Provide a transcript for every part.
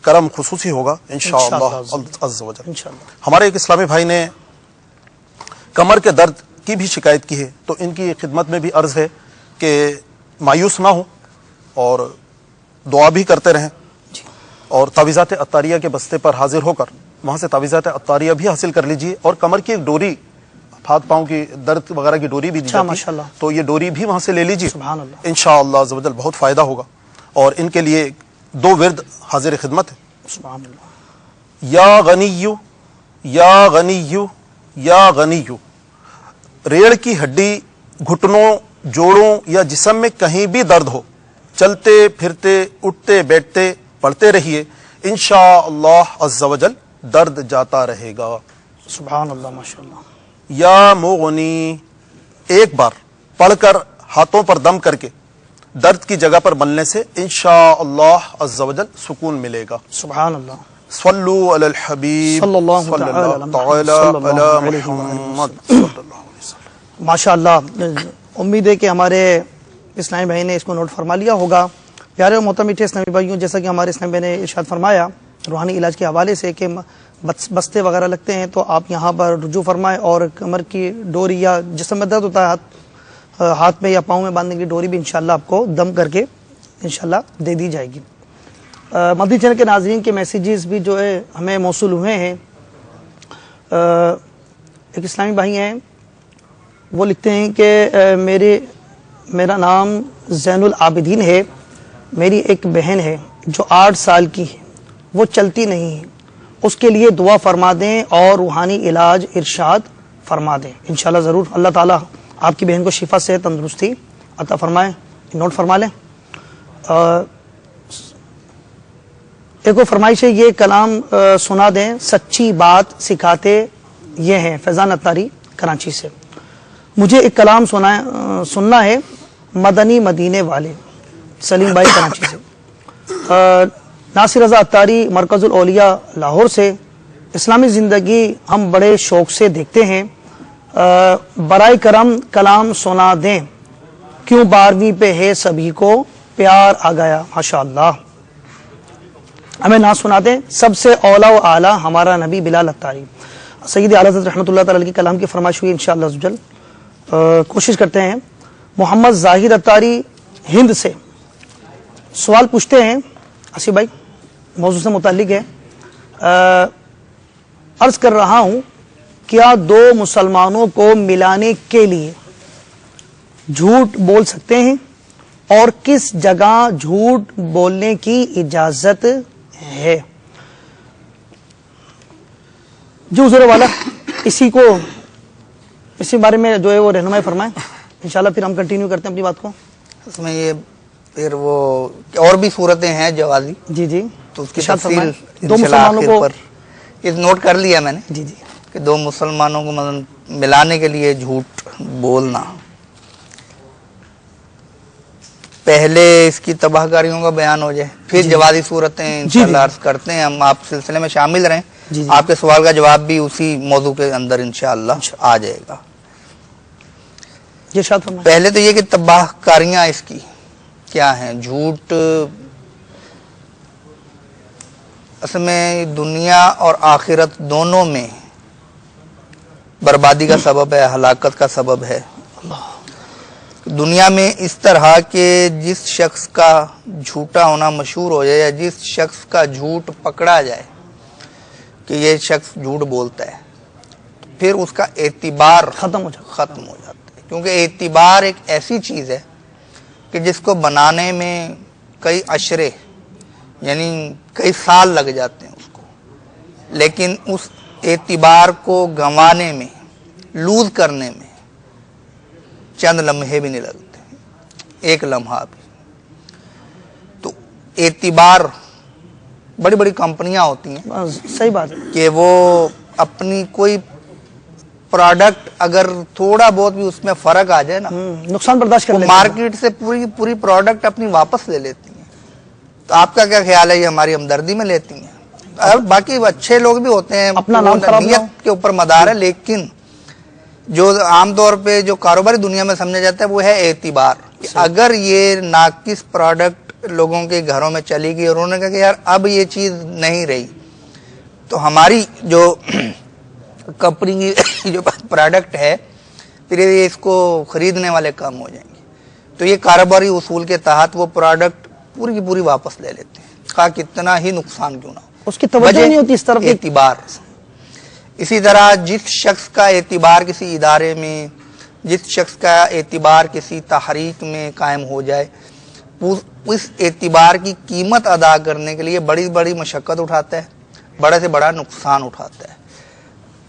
کرم خصوصی ہوگا انشاءاللہ عز و جل. ہمارے ایک اسلامی بھائی نے کمر کے درد کی بھی شکایت کی ہے، تو ان کی خدمت میں بھی عرض ہے کہ مایوس نہ ہو اور دعا بھی کرتے رہیں، اور تعویذات عطاریہ کے بستے پر حاضر ہو کر وہاں سے تعویذات عطاریہ بھی حاصل کر لیجئے، اور کمر کی ایک ڈوری، ہاتھ پاؤں کی درد وغیرہ کی ڈوری بھی دی جاتی ہے، تو یہ ڈوری بھی وہاں سے لے لیجئے، انشاءاللہ عز و جل بہت فائدہ ہوگا. اور ان کے لیے 2 ورد حاضر خدمت ہے. سبحان اللہ. یا غنیو یا غنیو یا غنیو. ریڑھ کی ہڈی، گھٹنوں، جوڑوں یا جسم میں کہیں بھی درد ہو، چلتے پھرتے اٹھتے بیٹھتے پڑھتے رہیے، انشاءاللہ عز و جل درد جاتا رہے گا. سبحان اللہ، ماشاءاللہ. یا مغنی، ایک بار پڑھ کر ہاتھوں پر دم کر کے درد کی جگہ پر ملنے سے انشاءاللہ عز و جل سکون ملے گا. سبحان اللہ. صلو علی الحبیب صلی اللہ تعالی علی محمد. ماشاء اللہ. امید ہے کہ ہمارے اسلامی بھائی نے اس کو نوٹ فرما لیا ہوگا. پیارے اور محترم میٹھے اسلامی بھائیوں، جیسا کہ ہمارے اسلامی بھائی نے ارشاد فرمایا روحانی علاج کے حوالے سے کہ بستے وغیرہ لگتے ہیں تو آپ یہاں پر رجوع فرمائیں، اور کمر کی ڈوری یا جسم میں درد ہوتا ہے ہاتھ میں یا پاؤں میں باندھنے کی ڈوری بھی انشاءاللہ آپ کو دم کر کے انشاءاللہ دے دی جائے گی. مدنی چینل کے ناظرین کے میسیجز بھی جو ہے ہمیں موصول ہوئے ہیں. ایک اسلامی بھائی ہیں، وہ لکھتے ہیں کہ میرا نام زین العابدین ہے، میری ایک بہن ہے جو 8 سال کی ہے، وہ چلتی نہیں ہے، اس کے لیے دعا فرما دیں اور روحانی علاج ارشاد فرما دیں. انشاءاللہ ضرور. اللہ تعالیٰ آپ کی بہن کو شفا سے تندرستی عطا فرمائے. نوٹ فرما لیں. ایک وہ فرمائش ہے، یہ کلام سنا دیں، سچی بات سکھاتے یہ ہیں. فیضان عطاری کراچی سے. مجھے ایک کلام سننا ہے، مدنی مدینے والے. سلیم بھائی کراچی سے. ناصر رضا عطاری مرکز الاولیاء لاہور سے. اسلامی زندگی ہم بڑے شوق سے دیکھتے ہیں، برائے کرم کلام سنا دیں، کیوں 12ویں پہ ہے سبھی کو پیار آ گیا. ماشاءاللہ. ہمیں نہ سنا دیں. سب سے اولا و اعلیٰ ہمارا نبی بلال عطاری. سید اعلیٰ حضرت رحمۃ اللہ تعالی کے کلام کی فرمائش ہوئی انشاءاللہ عز و جل. کوشش کرتے ہیں. محمد زاہد عطاری ہند سے سوال پوچھتے ہیں. آصف بھائی موضوع سے متعلق ہے. عرض کر رہا ہوں، کیا 2 مسلمانوں کو ملانے کے لیے جھوٹ بول سکتے ہیں، اور کس جگہ جھوٹ بولنے کی اجازت ہے؟ جو حضور والا اسی بارے میں جو ہے وہ رہنمائی فرمائیں. انشاءاللہ پھر ہم کنٹینیو کرتے ہیں اپنی بات کو. اس میں یہ پھر وہ اور بھی صورتیں ہیں جوازی، جی تو اس کی تفصیل 2 مسلمانوں کو یہ نوٹ کر لیا میں نے جی کہ 2 مسلمانوں کو مثلا ملانے کے لیے جھوٹ بولنا. پہلے اس کی تباہ کاریوں کا بیان ہو جائے، پھر جوازی صورتیں انشاءاللہ عرض کرتے ہیں. ہم آپ سلسلے میں شامل رہیں. آپ کے سوال کا جواب بھی اسی موضوع کے اندر انشاءاللہ آ جائے گا. پہلے تو یہ کہ تباہ کاریاں اس کی کیا ہیں. جھوٹ اصل میں دنیا اور آخرت دونوں میں بربادی کا سبب ہے، ہلاکت کا سبب ہے. دنیا میں اس طرح کہ جس شخص کا جھوٹا ہونا مشہور ہو جائے، یا جس شخص کا جھوٹ پکڑا جائے کہ یہ شخص جھوٹ بولتا ہے، پھر اس کا اعتبار ختم ہو جاتا ہے. کیونکہ اعتبار ایک ایسی چیز ہے کہ جس کو بنانے میں کئی عشرے یعنی کئی سال لگ جاتے ہیں اس کو، لیکن اس اعتبار کو گنوانے میں، لوز کرنے میں چند لمحے بھی نہیں لگتے، ایک لمحہ بھی. تو اعتبار بڑی بڑی کمپنیاں ہوتی ہیں، صحیح بات ہے، کہ وہ اپنی کوئی پروڈکٹ اگر تھوڑا بہت بھی اس میں فرق آ جائے نا، نقصان برداشت کر لیتے ہیں، مارکیٹ سے پوری پروڈکٹ اپنی واپس لے لیتی ہیں. تو آپ کا کیا خیال ہے؟ یہ ہماری ہمدردی میں لیتی ہیں. باقی اچھے لوگ بھی ہوتے ہیں، اپنا نام خراب نیت کے اوپر مدار ہے، لیکن جو عام طور پہ جو کاروباری دنیا میں سمجھا جاتا ہے وہ ہے اعتبار. اگر یہ ناقص پروڈکٹ لوگوں کے گھروں میں چلی گئی اور انہوں نے کہا کہ یار اب یہ چیز نہیں رہی تو ہماری جو کمپنی کی جو پروڈکٹ ہے پھر یہ اس کو خریدنے والے کم ہو جائیں گے. تو یہ کاروباری اصول کے تحت وہ پروڈکٹ پوری کی پوری واپس لے لیتے ہیں خواہ کتنا ہی نقصان کیوں نہ ہو. اس کی توجہ نہیں ہوتی اس طرف. اعتبار. اسی طرح جس شخص کا اعتبار کسی ادارے میں, جس شخص کا اعتبار کسی تحریک میں قائم ہو جائے, اس اعتبار کی قیمت ادا کرنے کے لیے بڑی بڑی مشقت اٹھاتا ہے, بڑے سے بڑا نقصان اٹھاتا ہے.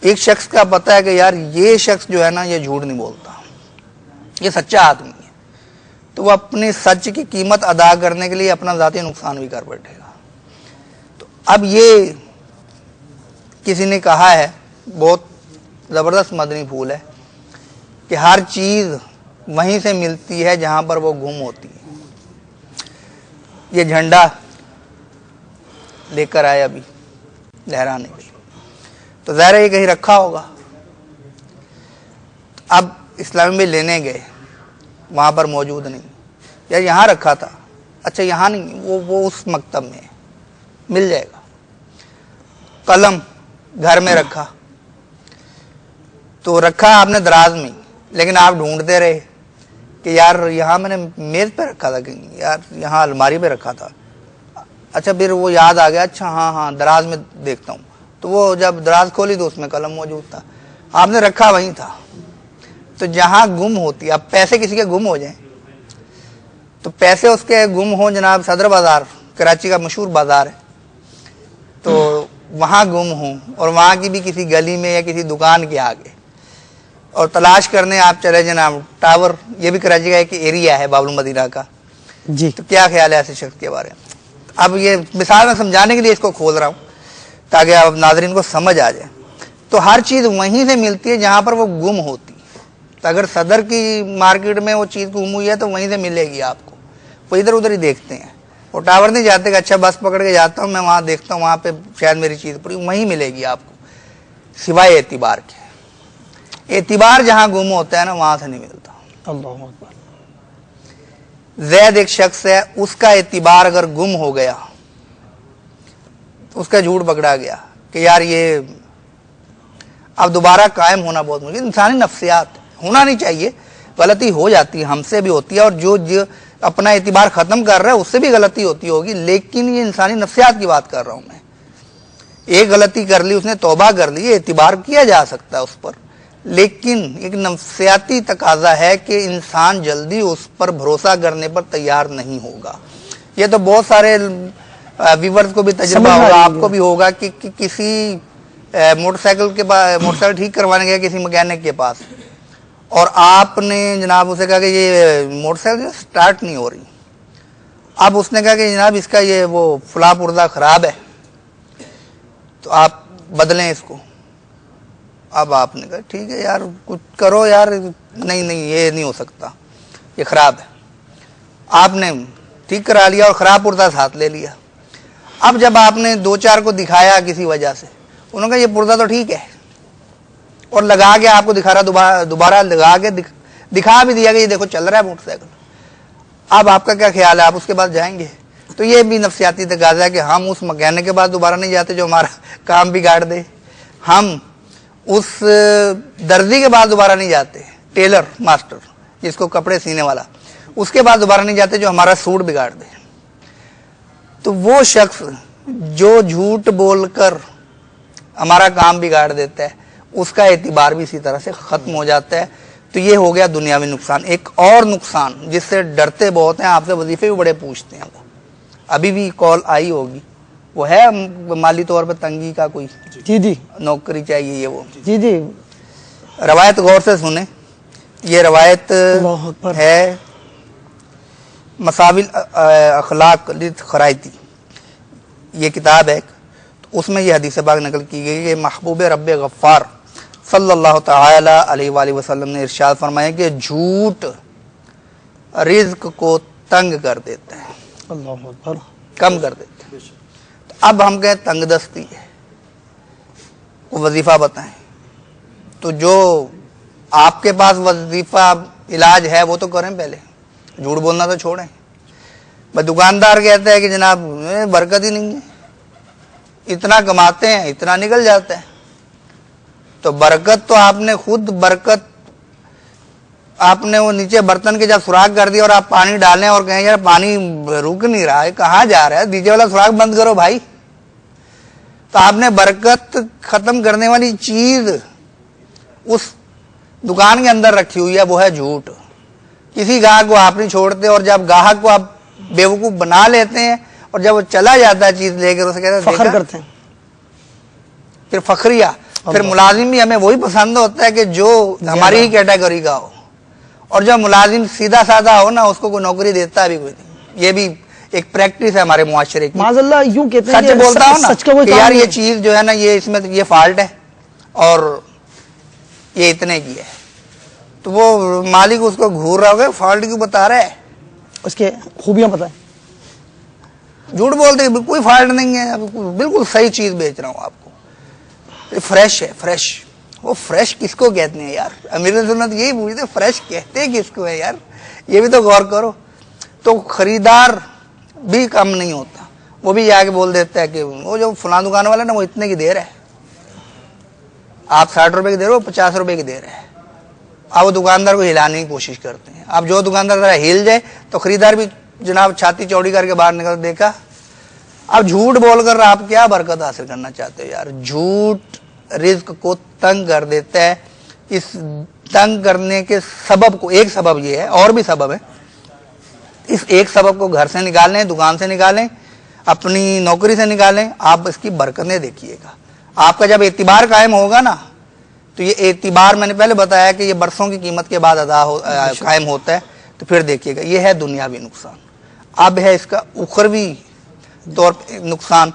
ایک شخص کا پتہ ہے کہ یار یہ شخص جو ہے نا یہ جھوٹ نہیں بولتا, یہ سچا آدمی ہے, تو وہ اپنے سچ کی قیمت ادا کرنے کے لیے اپنا ذاتی نقصان بھی کر بیٹھے گا. اب یہ کسی نے کہا ہے, بہت زبردست مدنی پھول ہے, کہ ہر چیز وہیں سے ملتی ہے جہاں پر وہ گم ہوتی ہے. یہ جھنڈا لے کر آئے ابھی لہرانے کے لیے, تو ظاہر ہے یہ کہیں رکھا ہوگا. اب اسلامی میں لینے گئے, وہاں پر موجود نہیں. یار یہاں رکھا تھا, اچھا یہاں نہیں, وہ اس مکتب میں ہے, مل جائے گا. قلم گھر میں رکھا, تو رکھا آپ نے دراز میں, لیکن آپ ڈھونڈتے رہے کہ یار یہاں میں نے میز پہ رکھا تھا, کہ یار یہاں الماری پہ رکھا تھا. اچھا پھر وہ یاد آ گیا, اچھا ہاں دراز میں دیکھتا ہوں, تو وہ جب دراز کھولی تو اس میں قلم موجود تھا, آپ نے رکھا وہیں تھا. تو جہاں گم ہوتی, اب پیسے کسی کے گم ہو جائیں تو پیسے اس کے گم ہوں, جناب صدر بازار کراچی کا مشہور بازار ہے, تو وہاں گم ہوں اور وہاں کی بھی کسی گلی میں یا کسی دکان کے آگے, اور تلاش کرنے آپ چلے جناب ٹاور, یہ بھی کراچی کا ایک ایریا ہے باب المدینہ کا. جی تو کیا خیال ہے ایسے شخص کے بارے میں؟ اب یہ مثال میں سمجھانے کے لیے اس کو کھول رہا ہوں تاکہ اب ناظرین کو سمجھ آ جائے. تو ہر چیز وہیں سے ملتی ہے جہاں پر وہ گم ہوتی ہے. تو اگر صدر کی مارکیٹ میں وہ چیز گم ہوئی ہے تو وہیں سے ملے گی آپ کو. وہ ادھر ادھر ہی دیکھتے ہیں, وہ ٹاور نہیں جاتے کہ اچھا بس پکڑ کے جاتا ہوں میں وہاں دیکھتا ہوں, وہاں پہ شاید میری چیز پوری, وہیں ملے گی آپ کو, سوائے اعتبار کے. اعتبار جہاں گم ہوتا ہے نا وہاں سے نہیں ملتا. اللہ اکبر. زید ایک شخص ہے, اس کا اعتبار اگر گم ہو گیا, اس کا جھوٹ پکڑا گیا کہ یار یہ اب دوبارہ قائم ہونا بہت مشکل. انسانی نفسیات ہونا نہیں چاہیے, غلطی ہو جاتی ہے, ہم سے بھی ہوتی ہے, اور جو اپنا اعتبار ختم کر رہا ہے اس سے بھی غلطی ہوتی ہوگی, لیکن یہ انسانی نفسیات کی بات کر رہا ہوں میں. ایک غلطی کر لی, اس نے توبہ کر لی, اعتبار کیا جا سکتا ہے اس پر, لیکن ایک نفسیاتی تقاضا ہے کہ انسان جلدی اس پر بھروسہ کرنے پر تیار نہیں ہوگا. یہ تو بہت سارے ویورز کو بھی تجربہ ہوگا, آپ کو بھی ہوگا کہ کسی موٹر سائیکل کے پاس, موٹر سائیکل ٹھیک کروانے گیا کسی مکینک کے پاس, اور آپ نے جناب اسے کہا کہ یہ موٹر سائیکل سٹارٹ نہیں ہو رہی. اب اس نے کہا کہ جناب اس کا یہ وہ فلاں پرزہ خراب ہے, تو آپ بدلیں اس کو. اب آپ نے کہا ٹھیک ہے یار کچھ کرو یار, نہیں یہ نہیں ہو سکتا, یہ خراب ہے. آپ نے ٹھیک کرا لیا اور خراب پرزہ ساتھ لے لیا. اب جب آپ نے دو چار کو دکھایا کسی وجہ سے, انہوں نے کہا یہ پرزہ تو ٹھیک ہے, اور لگا کے آپ کو دکھا رہا, دوبارہ لگا کے دکھا بھی دیا کہ یہ دیکھو چل رہا ہے موٹر سائیکل. اب آپ کا کیا خیال ہے, آپ اس کے بعد جائیں گے؟ تو یہ بھی نفسیاتی تقاضا ہے کہ ہم اس مکینک کے بعد دوبارہ نہیں جاتے جو ہمارا کام بگاڑ دے, ہم اس درزی کے بعد دوبارہ نہیں جاتے, ٹیلر ماسٹر جس کو کپڑے سینے والا, اس کے بعد دوبارہ نہیں جاتے جو ہمارا سوٹ بگاڑ دے. تو وہ شخص جو جھوٹ بول کر ہمارا کام بگاڑ دیتا ہے, اس کا اعتبار بھی اسی طرح سے ختم ہو جاتا ہے. تو یہ ہو گیا دنیاوی نقصان. ایک اور نقصان جس سے ڈرتے بہت ہیں, آپ سے وظیفے بھی بڑے پوچھتے ہیں, وہ ابھی بھی کال آئی ہوگی, وہ ہے مالی طور پہ تنگی کا کوئی, جی نوکری چاہیے, یہ وہ جی روایت غور سے سنیں. یہ روایت ہے مساوی اخلاق خرائطی, یہ کتاب ہے, اس میں یہ حدیث پاک نقل کی گئی کہ محبوب رب غفار صلی اللہ تعالی علیہ وآلہ وسلم نے ارشاد فرمایا کہ جھوٹ رزق کو تنگ کر دیتا ہے, اللہ اکبر, کم کر دیتا ہے. اب ہم کہیں تنگ دستی ہے, وہ وظیفہ بتائیں, تو جو آپ کے پاس وظیفہ علاج ہے وہ تو کریں, پہلے جھوٹ بولنا تو چھوڑیں. دکاندار کہتا ہے کہ جناب برکت ہی نہیں ہے, اتنا کماتے ہیں اتنا نکل جاتا ہے. تو برکت تو آپ نے خود, برکت آپ نے وہ نیچے برتن کے جب سوراخ کر دیا اور آپ پانی ڈالیں اور کہیں یار پانی رک نہیں رہا ہے, کہاں جا رہا ہے, نیچے والا سوراخ بند کرو بھائی. تو آپ نے برکت ختم کرنے والی چیز اس دکان کے اندر رکھی ہوئی ہے, وہ ہے جھوٹ. کسی گاہک کو آپ نہیں چھوڑتے, اور جب گاہک کو آپ بیوقوف بنا لیتے ہیں اور جب وہ چلا جاتا ہے چیز لے کر, اسے کہتے ہیں فخر کرتے ہیں, پھر فخریہ. پھر ملازم بھی ہمیں وہی پسند ہوتا ہے کہ جو ہماری ہی کیٹیگری کا ہو, اور جو ملازم سیدھا سادہ ہو نا, اس کو کوئی نوکری دیتا بھی کوئی نہیں. یہ بھی ایک پریکٹس ہے ہمارے معاشرے کی. معاذ اللہ یوں کہتے ہیں, سچ بولتا ہوں نا سچ کا کہ یار یہ چیز جو ہے نا, یہ اس میں یہ فالٹ ہے اور یہ اتنے کی ہے, تو وہ مالک اس کو گھور رہا ہوگا, فالٹ کیوں بتا رہا ہے, اس کے خوبیاں بتائیں. جھوٹ بولتے ہیں کوئی فالٹ نہیں ہے, بالکل صحیح چیز بیچ رہا ہوں آپ کو, فریش ہے. فریش, وہ فریش کس کو کہتے ہیں یار؟ امیر سنت یہی پوچھتے, فریش کہتے کس کو ہے یار؟ یہ بھی تو غور کرو. تو خریدار بھی کم نہیں ہوتا, وہ بھی جا کے بول دیتا ہے کہ وہ جو فلاں دکان والا نا, وہ اتنے کی دے رہا ہے, آپ 60 روپے کی دے رہے ہو, 50 روپے کی دے رہے ہیں. آپ وہ دکاندار کو ہلانے کی کوشش کرتے ہیں. آپ جو دکاندار ذرا ہل جائے تو خریدار بھی جناب چھاتی چوڑی کر کے باہر نکل, دیکھا. اب جھوٹ بول کر آپ کیا برکت حاصل کرنا چاہتے ہو یار؟ جھوٹ رزق کو تنگ کر دیتا ہے. اس تنگ کرنے کے سبب کو, ایک سبب یہ ہے, اور بھی سبب ہے, اس ایک سبب کو گھر سے نکالیں, دکان سے نکالیں, اپنی نوکری سے نکالیں, آپ اس کی برکتیں دیکھیے گا. آپ کا جب اعتبار قائم ہوگا نا, تو یہ اعتبار میں نے پہلے بتایا کہ یہ برسوں کی قیمت کے بعد قائم ہوتا ہے, تو پھر دیکھیے گا. یہ ہے دنیاوی نقصان. اب ہے اس کا اخروی طور پہ نقصان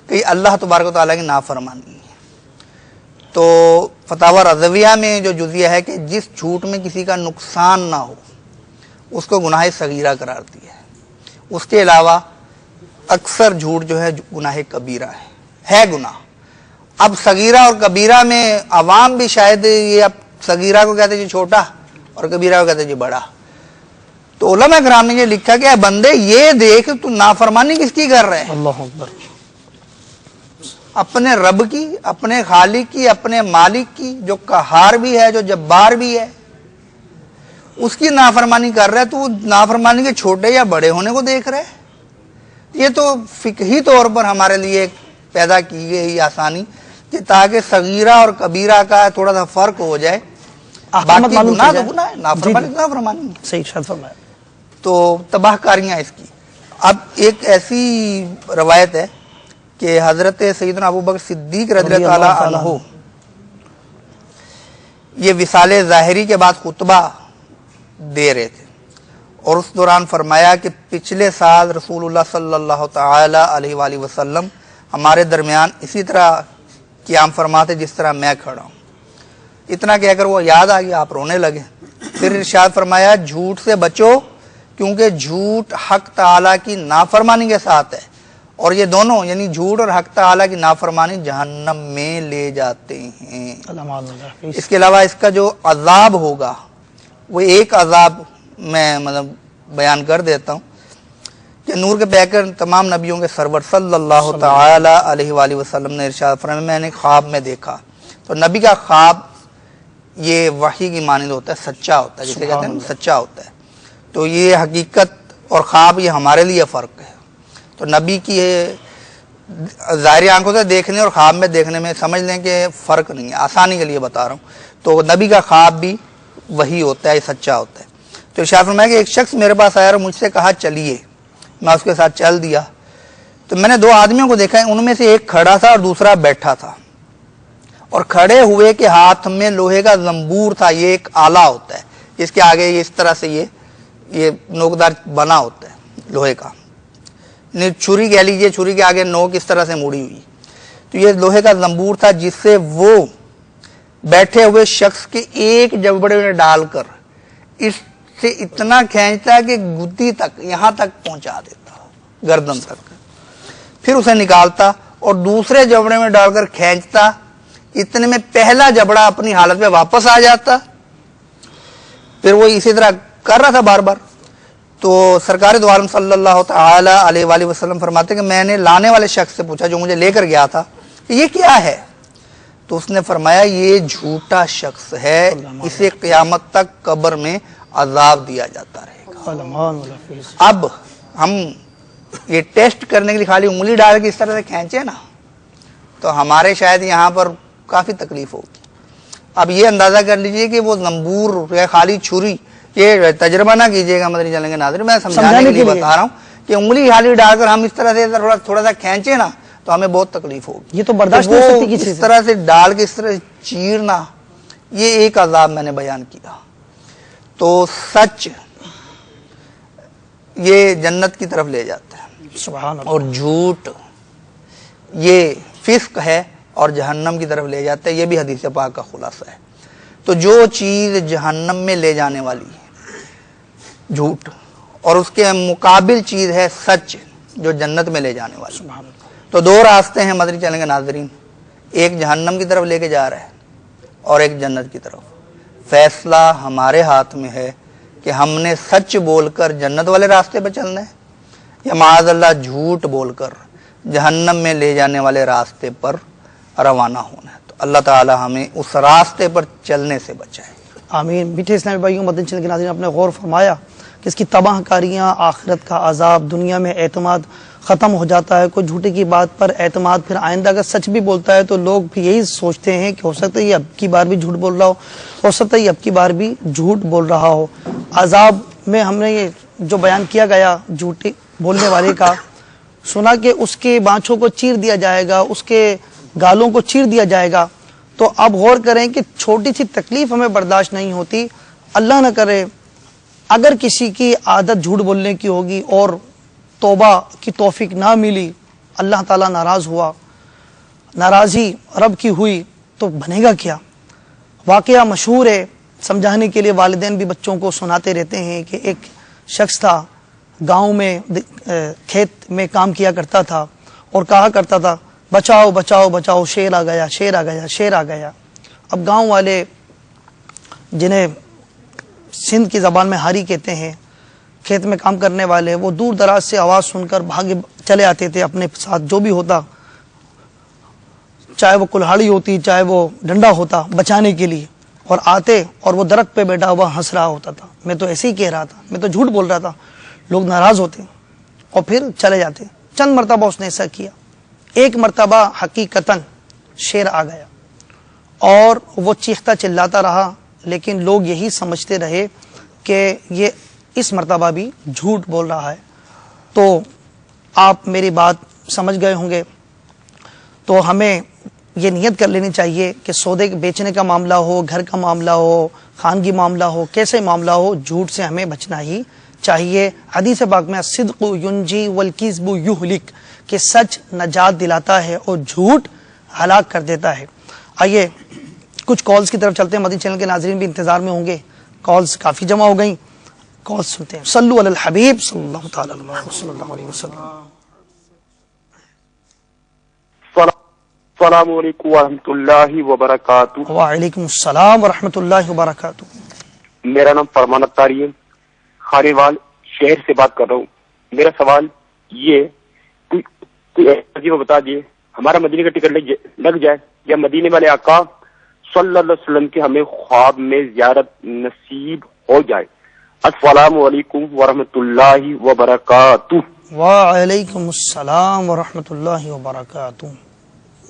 کہ اللہ تبارک و تعالیٰ کی نافرمانی ہے. تو فتاوی رضویہ میں جو جزیہ ہے کہ جس جھوٹ میں کسی کا نقصان نہ ہو, اس کو گناہ صغیرہ قرار دیا ہے. اس کے علاوہ اکثر جھوٹ جو ہے گناہ کبیرہ ہے گناہ. اب صغیرہ اور کبیرہ میں عوام بھی شاید یہ, اب صغیرہ کو کہتے ہیں جی چھوٹا اور کبیرہ کو کہتے ہیں جی بڑا. تو علماء کرام نے یہ لکھا کہ بندے یہ دیکھ تو نافرمانی کس کی کر رہے ہیں؟ اللہ اکبر. اپنے رب کی, اپنے خالق کی, اپنے مالک کی, جو قہار بھی ہے, جو جبار بھی ہے, اس کی نافرمانی کر رہا ہے. تو وہ نافرمانی کے چھوٹے یا بڑے ہونے کو دیکھ رہے. یہ تو فقہی طور پر ہمارے لیے پیدا کی گئی آسانی کہ تاکہ صغیرہ اور کبیرہ کا تھوڑا سا فرق ہو جائے. باقی گناہ تو گناہ ہے, نافرمانی تو نافرمانی ہے. صحیح شاید فرمایا. تو تباہ کاریاں اس کی. اب ایک ایسی روایت ہے کہ حضرت سیدنا ابوبکر صدیق رضی اللہ تعالیٰ عنہ یہ وصال ظاہری کے بعد خطبہ دے رہے تھے, اور اس دوران فرمایا کہ پچھلے سال رسول اللہ صلی اللہ تعالی علیہ وآلہ وسلم ہمارے درمیان اسی طرح قیام فرماتے جس طرح میں کھڑا ہوں. اتنا کہہ کر وہ یاد آ گیا, آپ رونے لگے. پھر ارشاد فرمایا جھوٹ سے بچو, کیونکہ جھوٹ حق تعالیٰ کی نافرمانی کے ساتھ ہے, اور یہ دونوں یعنی جھوٹ اور حق تعالیٰ کی نافرمانی جہنم میں لے جاتے ہیں. اس کے علاوہ اس کا جو عذاب ہوگا وہ ایک عذاب میں بیان کر دیتا ہوں کہ نور کے پیکر تمام نبیوں کے سرور صلی اللہ تعالی علیہ وآلہ وسلم نے ارشاد فرمایا میں نے خواب میں دیکھا. تو نبی کا خواب یہ وحی کی مانند ہوتا ہے, سچا ہوتا ہے, جسے کہتے ہیں سچا ہوتا ہے. تو یہ حقیقت اور خواب یہ ہمارے لیے فرق ہے. تو نبی کی ظاہری آنکھوں سے دیکھنے اور خواب میں دیکھنے میں سمجھ لیں کہ فرق نہیں ہے, آسانی کے لیے بتا رہا ہوں. تو نبی کا خواب بھی وہی ہوتا ہے, سچا ہوتا ہے. تو ارشاد فرمایا کہ ایک شخص میرے پاس آیا اور مجھ سے کہا چلیے. میں اس کے ساتھ چل دیا. تو میں نے دو آدمیوں کو دیکھا, ان میں سے ایک کھڑا تھا اور دوسرا بیٹھا تھا, اور کھڑے ہوئے کے ہاتھ میں لوہے کا زنبور تھا. یہ ایک آلہ ہوتا ہے جس کے آگے اس طرح سے یہ نوکدار بنا ہوتا ہے لوہے کا, چھری کہہ لیجیے, چھری کے آگے نوک اس طرح سے مڑی ہوئی. تو یہ لوہے کا زنبور تھا جس سے وہ بیٹھے ہوئے شخص کے ایک جبڑے میں ڈال کر اس سے اتنا کھینچتا کہ گدی تک, یہاں تک پہنچا دیتا, گردن تک. پھر اسے نکالتا اور دوسرے جبڑے میں ڈال کر کھینچتا, اتنے میں پہلا جبڑا اپنی حالت میں واپس آ جاتا. پھر وہ اسی طرح کر رہا تھا بار بار. تو سرکار دو عالم صلی اللہ تعالی علیہ وآلہ وسلم فرماتے کہ میں نے لانے والے شخص سے پوچھا جو مجھے لے کر گیا تھا کہ یہ کیا ہے، تو اس نے فرمایا یہ جھوٹا شخص ہے، اسے قیامت تک قبر میں عذاب دیا جاتا رہے گا۔ اب ہم یہ ٹیسٹ کرنے کے لیے خالی انگلی ڈال کے اس طرح سے کھینچے نا تو ہمارے شاید یہاں پر کافی تکلیف ہوگی۔ اب یہ اندازہ کر لیجئے کہ وہ زنبور یا خالی چھری، یہ تجربہ نہ کیجئے گا مدنی چینل کے ناظرین، میں سمجھانے کے لیے بتا رہا ہوں کہ انگلی خالی ڈال کر ہم اس طرح سے تھوڑا سا کھینچے نا تو ہمیں بہت تکلیف ہوگی۔ یہ تو برداشت نہیں ہو سکتی کسی اس طرح سے ڈال کے اس طرح چیرنا، یہ ایک عذاب میں نے بیان کیا۔ تو سچ یہ جنت کی طرف لے جاتا ہے، سبحان اللہ، اور جھوٹ یہ فسق ہے اور جہنم کی طرف لے جاتا ہے۔ یہ بھی حدیث پاک کا خلاصہ ہے۔ تو جو چیز جہنم میں لے جانے والی ہے جھوٹ، اور اس کے مقابل چیز ہے سچ جو جنت میں لے جانے والی۔ سبحان اللہ، تو دو راستے ہیں مدنی چینل کے ناظرین، ایک جہنم کی طرف لے کے جا رہا ہے اور ایک جنت کی طرف۔ فیصلہ ہمارے ہاتھ میں ہے کہ ہم نے سچ بول کر جنت والے راستے پہ چلنا ہے یا معاذ اللہ جھوٹ بول کر جہنم میں لے جانے والے راستے پر روانہ ہونا ہے۔ تو اللہ تعالی ہمیں اس راستے پر چلنے سے بچائے۔ آمین۔ میٹھے اسلامی بھائیوں، مدنی چینل کے ناظرین، آپ نے غور فرمایا کہ اس کی تباہ کاریاں، آخرت کا عذاب، دنیا میں اعتماد ختم ہو جاتا ہے، کوئی جھوٹے کی بات پر اعتماد، پھر آئندہ اگر سچ بھی بولتا ہے تو لوگ بھی یہی سوچتے ہیں کہ ہو سکتا ہے یہ اب کی بار بھی جھوٹ بول رہا ہو سکتا ہے یہ اب کی بار بھی جھوٹ بول رہا ہو۔ عذاب میں ہم نے یہ جو بیان کیا گیا جھوٹے بولنے والے کا، سنا کہ اس کے بانچھوں کو چیر دیا جائے گا، اس کے گالوں کو چیر دیا جائے گا۔ تو اب غور کریں کہ چھوٹی سی تکلیف ہمیں برداشت نہیں ہوتی، اللہ نہ کرے اگر کسی کی عادت جھوٹ بولنے کی ہوگی اور توبہ کی توفیق نہ ملی، اللہ تعالیٰ ناراض ہوا، ناراضی رب کی ہوئی تو بنے گا کیا؟ واقعہ مشہور ہے، سمجھانے کے لیے والدین بھی بچوں کو سناتے رہتے ہیں کہ ایک شخص تھا گاؤں میں، کھیت میں کام کیا کرتا تھا اور کہا کرتا تھا بچاؤ بچاؤ بچاؤ، شیر آ گیا شیر آ گیا شیر آ گیا۔ اب گاؤں والے جنہیں سندھ کی زبان میں ہاری کہتے ہیں، کھیت میں کام کرنے والے، وہ دور دراز سے آواز سن کر بھاگے چلے آتے تھے اپنے ساتھ جو بھی ہوتا، چاہے وہ کلہاڑی ہوتی چاہے وہ ڈنڈا ہوتا، بچانے کے لیے، اور آتے اور وہ درخت پہ بیٹھا ہوا ہنس رہا ہوتا تھا، میں تو ایسے ہی کہہ رہا تھا، میں تو جھوٹ بول رہا تھا۔ لوگ ناراض ہوتے اور پھر چلے جاتے۔ چند مرتبہ اس نے ایسا کیا، ایک مرتبہ حقیقتاً شیر آ گیا اور وہ چیختا چلاتا رہا، لیکن لوگ یہی سمجھتے رہے کہ یہ اس مرتبہ بھی جھوٹ بول رہا ہے۔ تو آپ میری بات سمجھ گئے ہوں گے، تو ہمیں یہ نیت کر لینی چاہیے کہ سودے بیچنے کا معاملہ ہو، گھر کا معاملہ ہو، خانگی معاملہ ہو، کیسے معاملہ ہو، جھوٹ سے ہمیں بچنا ہی چاہیے۔ حدیث پاک میں الصدق ینجی والکذب یہلک، کہ سچ نجات دلاتا ہے اور جھوٹ ہلاک کر دیتا ہے۔ آئیے کچھ کالز کی طرف چلتے ہیں، مدنی چینل کے ناظرین بھی انتظار میں ہوں گے، کالز کافی جمع ہو گئیں، کالز سنتے ہیں۔ صلو علی الحبیب صلی اللہ تعالی علیہ وسلم۔ السلام علیکم ورحمۃ اللہ وبرکاتہ۔ وعلیکم السلام ورحمۃ اللہ وبرکاتہ۔ میرا نام فرمان اتاری ہے، خاریوال شہر سے بات کر رہا ہوں۔ میرا سوال یہ کوئی ایسی بتا دیے، ہمارا مدینے کا ٹکٹ لگ جائے یا مدینے والے آقا صلی اللہ علیہ وسلم کے ہمیں خواب میں زیارت نصیب ہو جائے۔ السلام علیکم ورحمۃ اللہ وبرکاتہ۔ وعلیکم السلام ورحمۃ اللہ وبرکاتہ۔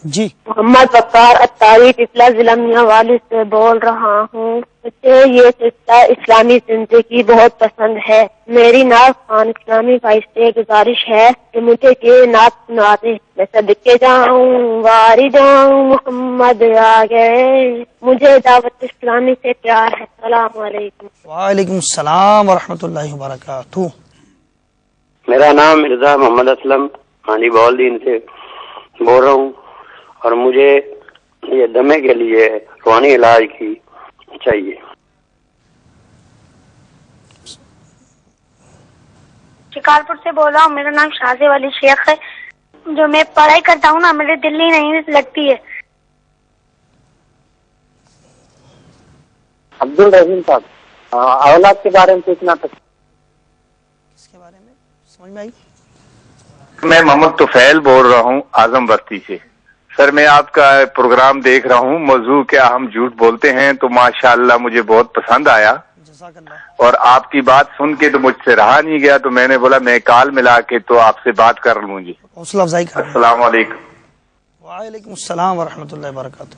جی محمد وقار اتاری پپلا ضلع میاں سے بول رہا ہوں۔ مجھے یہ سلسلہ اسلامی زندگی بہت پسند ہے۔ میری نعت خان اسلامی بھائی سے گزارش ہے کہ مجھے یہ نعت سنا دیں۔ میں صدقے جاؤں واری جاؤں محمد آ گئے، مجھے دعوت اسلامی سے پیار ہے۔ السلام علیکم۔ وعلیکم السلام ورحمۃ اللہ وبرکاتہ۔ میرا نام مرزا محمد اسلم ہانڈی بول دین سے بول رہا ہوں، اور مجھے یہ دمے کے لیے روحانی علاج کی چاہیے۔ شکارپور سے بول رہا ہوں، میرا نام شازے والی شیخ ہے۔ جو میں پڑھائی کرتا ہوں نا، میرے دل نہیں لگتی ہے۔ عبد الرحیم صاحب، اولاد کے بارے میں پوچھنا تھا۔ سمجھ میں آئی؟ میں محمد طفیل بول رہا ہوں اعظم بستی سے. سر میں آپ کا پروگرام دیکھ رہا ہوں، موضوع کیا ہم جھوٹ بولتے ہیں، تو ماشاءاللہ مجھے بہت پسند آیا، جزاک اللہ. اور آپ کی بات سن کے تو مجھ سے رہا نہیں گیا، تو میں نے بولا میں کال ملا کے تو آپ سے بات کر لوں جی. حوصلہ افزائی کر. السلام علیکم. وعلیکم السلام ورحمۃ اللہ وبرکاتہ.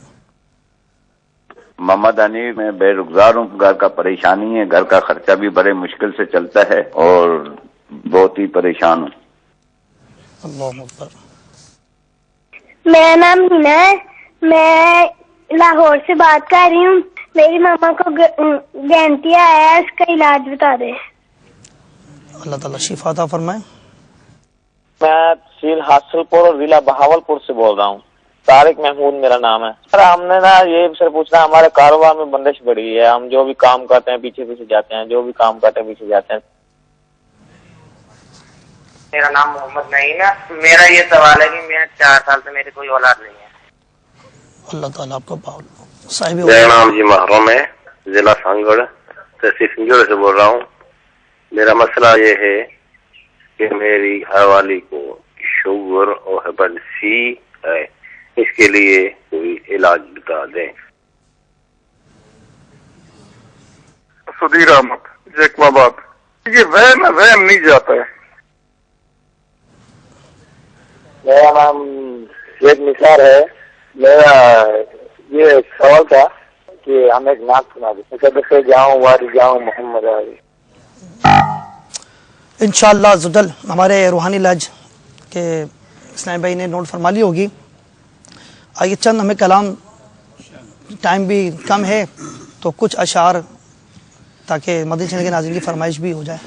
محمد حنیف میں بے روزگار ہوں، گھر کا پریشانی ہے، گھر کا خرچہ بھی بڑے مشکل سے چلتا ہے اور بہت ہی پریشان ہوں. اللہ اکبر. میرا نام ہینا ہے، میں لاہور سے بات کر رہی ہوں. میری ماما کو گینٹیا ہے، اس کا علاج بتا دیں. اللہ تعالیٰ شفا عطا فرمائے. میں تحصیل حاصل پور اور ضلع بہاولپور سے بول رہا ہوں. طارق محمود میرا نام ہے. سر ہم نے نا یہ سر پوچھنا، ہمارے کاروبار میں بندش بڑی ہے، ہم جو بھی کام کرتے ہیں پیچھے پیچھے جاتے ہیں، جو بھی کام کرتے ہیں پیچھے جاتے ہیں. میرا نام محمد نعیم ہے. میرا یہ سوال ہے کہ میں 4 سال سے میری کوئی اولاد نہیں ہے. اللہ تعالیٰ آپ کو صاحب. میرا نام جی محرم ہے، ضلع سانگڑ تحصیل سنجوڑ سے بول رہا ہوں. میرا مسئلہ یہ ہے کہ میری گھر والی کو شوگر اور ہیپاٹائٹس سی ہے، اس کے لیے کوئی علاج بتا دیں. سدیر احمد جیکما بات. یہ وہم نہیں جاتا ہے. میرا نام شیخ نثار ہے. میرا یہ سوال تھا کہ ہم ایک نعت سنا دیں، صدقے جاؤں واری جاؤں محمد علی. انشاءاللہ زدل ہمارے روحانی علاج کے اسلام بھائی نے نوٹ فرما لی ہوگی. آئیے چند ہمیں کلام، ٹائم بھی کم ہے تو کچھ اشعار تاکہ مدنی چینل کے ناظرین کی فرمائش بھی ہو جائے.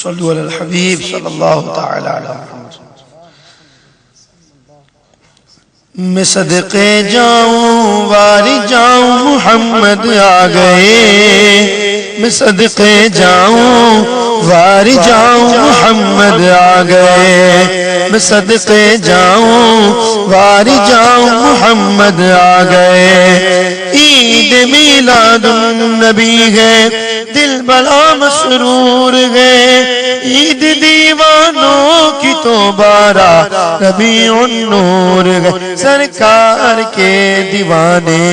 صلو علی الحبیب صلی اللہ تعالی علی محمد. میں صدقے جاؤں واری جاؤں محمد آ گئے. میں صدقے جاؤں واری جاؤں محمد آ گئے. میں صدقے جاؤں واری جاؤں محمد آ گئے. عید میلاد النبی ہے، دل بڑا مسرور ہے. عید دیوانوں کی تو بارہ ربیع النور ہے. سرکار کے دیوانے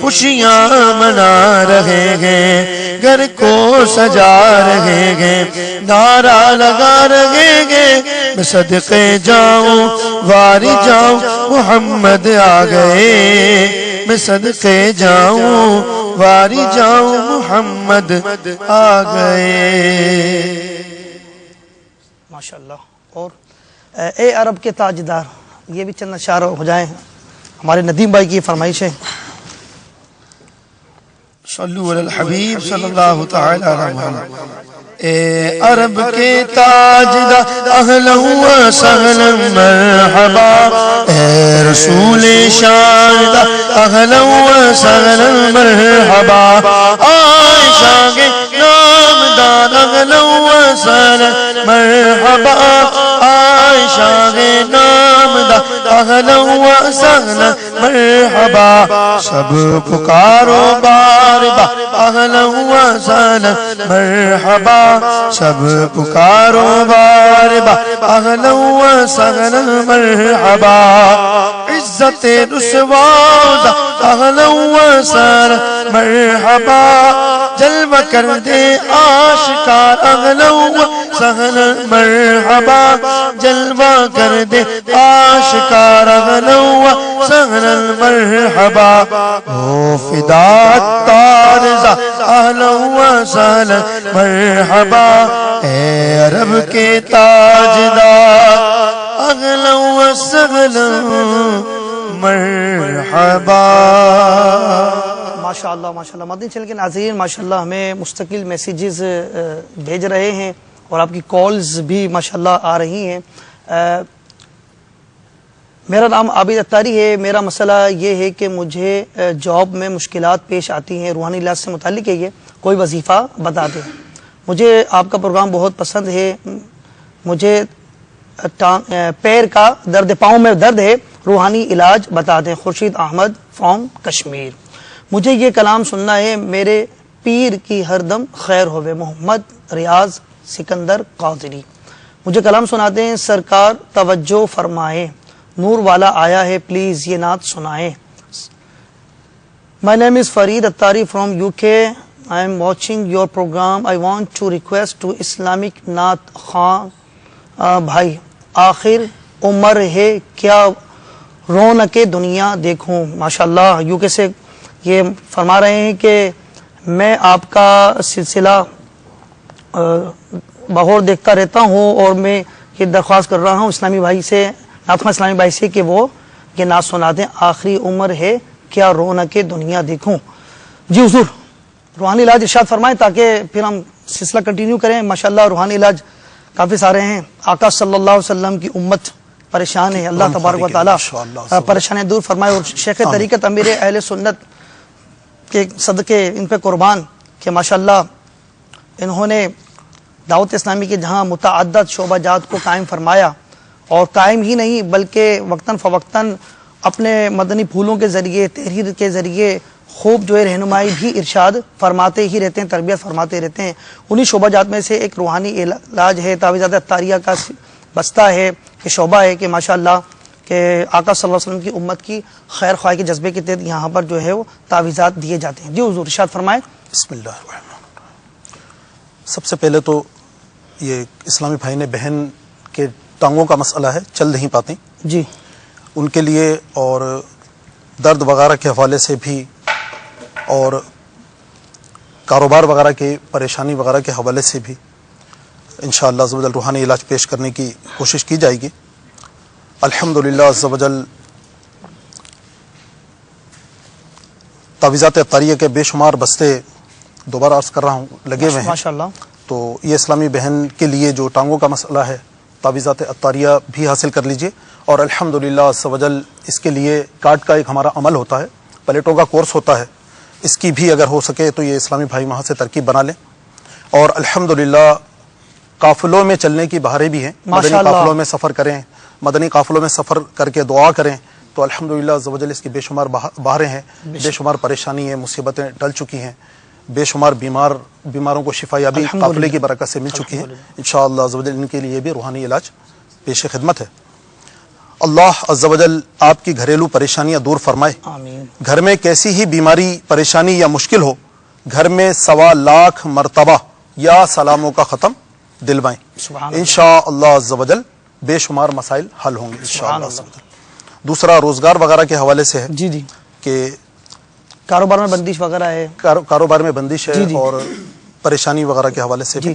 خوشیاں منا رہے ہیں، گھر کو سجا رہے ہیں، نعرہ لگا رہے ہیں. میں صدقے جاؤں واری جاؤں محمد آ گئے. میں صدقے جاؤں واری جاؤں محمد آ گئے. ماشاءاللہ. اور اے عرب کے تاجدار، یہ بھی چند اشعار ہو جائیں. ہمارے ندیم بھائی کی فرمائش ہے. صلو علی الحبیب صلی اللہ تعالی علی محمد. اے عرب کے تاجدار اہلا و سہلا مرحبا. اے رسول شاہدہ اہلا و سہلا مرحبا. عائشہ کے نامدار اہلا و سہلا مرحبا. عائشہ کے نامدار اہلا و سہلا مرحبا. سب پکارو بار بار اہلا و سہلا مرحبا. سب پکارو بار بار اہلا و سہلا مرحبا. عزت رسوا اہلا و سہلا مرحبا. جلوہ کر دے آشکار اہلا و سہلا مرحبا. جلوہ کر دے آشکار اہلا و سہلا مرحبا. او فدا تارزہ اہلا و سہلا مرحبا. اے عرب کے تاجدار اہلا و سہلا مرحبا. ماشاءاللہ ماشاءاللہ. مدنی چینل کے ناظرین ماشاءاللہ ہمیں مستقل میسیجز بھیج رہے ہیں اور آپ کی کالز بھی ماشاءاللہ آ رہی ہیں. میرا نام عابد اتاری ہے. میرا مسئلہ یہ ہے کہ مجھے جاب میں مشکلات پیش آتی ہیں. روحانی علاج سے متعلق ہے، یہ کوئی وظیفہ بتا دیں. مجھے آپ کا پروگرام بہت پسند ہے. مجھے پیر کا درد، پاؤں میں درد ہے، روحانی علاج بتا دیں. خورشید احمد فرام کشمیر. مجھے یہ کلام سننا ہے، میرے پیر کی ہر دم خیر ہوئے. محمد ریاض سکندر قادری. مجھے کلام سناتے ہیں سرکار, توجہ فرمائے, نور والا آیا ہے, پلیز یہ نعت سنائیں. My name is Farid Attari from UK. I am watching your program. I want to request to Islamic Naat Khan bhai. آخر عمر ہے کیا رونق دنیا دیکھوں. ماشاءاللہ یو کے سے یہ فرما رہے ہیں کہ میں آپ کا سلسلہ بہور دیکھتا رہتا ہوں اور میں یہ درخواست کر رہا ہوں اسلامی بھائی سے, نعت خواں اسلامی بھائی سے, کہ وہ یہ نعت سنا دیں, آخری عمر ہے کیا رونق دنیا دیکھوں. جی حضور روحانی علاج ارشاد فرمائیں تاکہ پھر ہم سلسلہ کنٹینیو کریں. ماشاءاللہ روحانی علاج کافی سارے ہیں. آقا صلی اللہ علیہ وسلم کی امت پریشان ہے, اللہ تبارک و تعالیٰ پریشانیاں دور فرمائے. اور شیخ طریقت امیر اہل سنت کے صدقے ان پہ قربان کہ ماشاءاللہ انہوں نے دعوت اسلامی کے جہاں متعدد شعبہ جات کو قائم فرمایا, اور قائم ہی نہیں بلکہ وقتاً فوقتاً اپنے مدنی پھولوں کے ذریعے, تحریر کے ذریعے خوب جو ہے رہنمائی بھی ارشاد فرماتے ہی رہتے ہیں, تربیت فرماتے رہتے ہیں. انہی شعبہ جات میں سے ایک روحانی علاج ہے, تعویذات عطاریہ کا بستہ ہے, کہ شعبہ ہے کہ ماشاءاللہ کہ آقا صلی اللہ علیہ وسلم کی امت کی خیر خواہی کے جذبے کے تحت یہاں پر جو ہے وہ تعویذات دیے جاتے ہیں. جی حضور ارشاد فرمائیں. بسم اللہ الرحمن الرحیم. سب سے پہلے تو یہ اسلامی بھائی نے بہن کے ٹانگوں کا مسئلہ ہے, چل نہیں پاتی جی, ان کے لیے اور درد وغیرہ کے حوالے سے بھی اور کاروبار وغیرہ کی پریشانی وغیرہ کے حوالے سے بھی انشاءاللہ عز و جل روحانی علاج پیش کرنے کی کوشش کی جائے گی. الحمدللہ عز و جل تعویذات عطاریہ کے بے شمار بستے دوبارہ عرض کر رہا ہوں لگے ہوئے ہیں ماشاءاللہ. تو یہ اسلامی بہن کے لیے جو ٹانگوں کا مسئلہ ہے تعویذات عطاریہ بھی حاصل کر لیجئے. اور الحمدللہ عز و جل اس کے لیے کارڈ کا ایک ہمارا عمل ہوتا ہے, پلیٹوں کا کورس ہوتا ہے, اس کی بھی اگر ہو سکے تو یہ اسلامی بھائی وہاں سے ترکیب بنا لیں. اور الحمدللہ قافلوں میں چلنے کی بہاریں بھی ہیں, مدنی قافلوں میں سفر کریں, مدنی قافلوں میں سفر کر کے دعا کریں تو الحمدللہ عز و جل اس کی بے شمار بہاریں ہیں, بے شمار پریشانی ہیں, مصیبتیں ٹل چکی ہیں, بے شمار بیماروں کو شفا یابی قافلے کی برکت سے مل چکی ہے. انشاءاللہ عز و جل ان کے لیے بھی روحانی علاج پیش خدمت ہے. اللہ عز و جل آپ کی گھریلو پریشانیاں دور فرمائے. آمین. گھر میں کیسی ہی بیماری پریشانی یا مشکل ہو, گھر میں 1.25 مرتبہ یا سلاموں کا ختم دلوائیں, انشاءاللہ عز و جل بے شمار مسائل حل ہوں گے انشاءاللہ عز و جل. دوسرا روزگار وغیرہ کے حوالے سے ہے جی جی, کہ کاروبار میں بندش وغیرہ ہے, کاروبار میں بندش ہے اور پریشانی وغیرہ کے حوالے سے جی.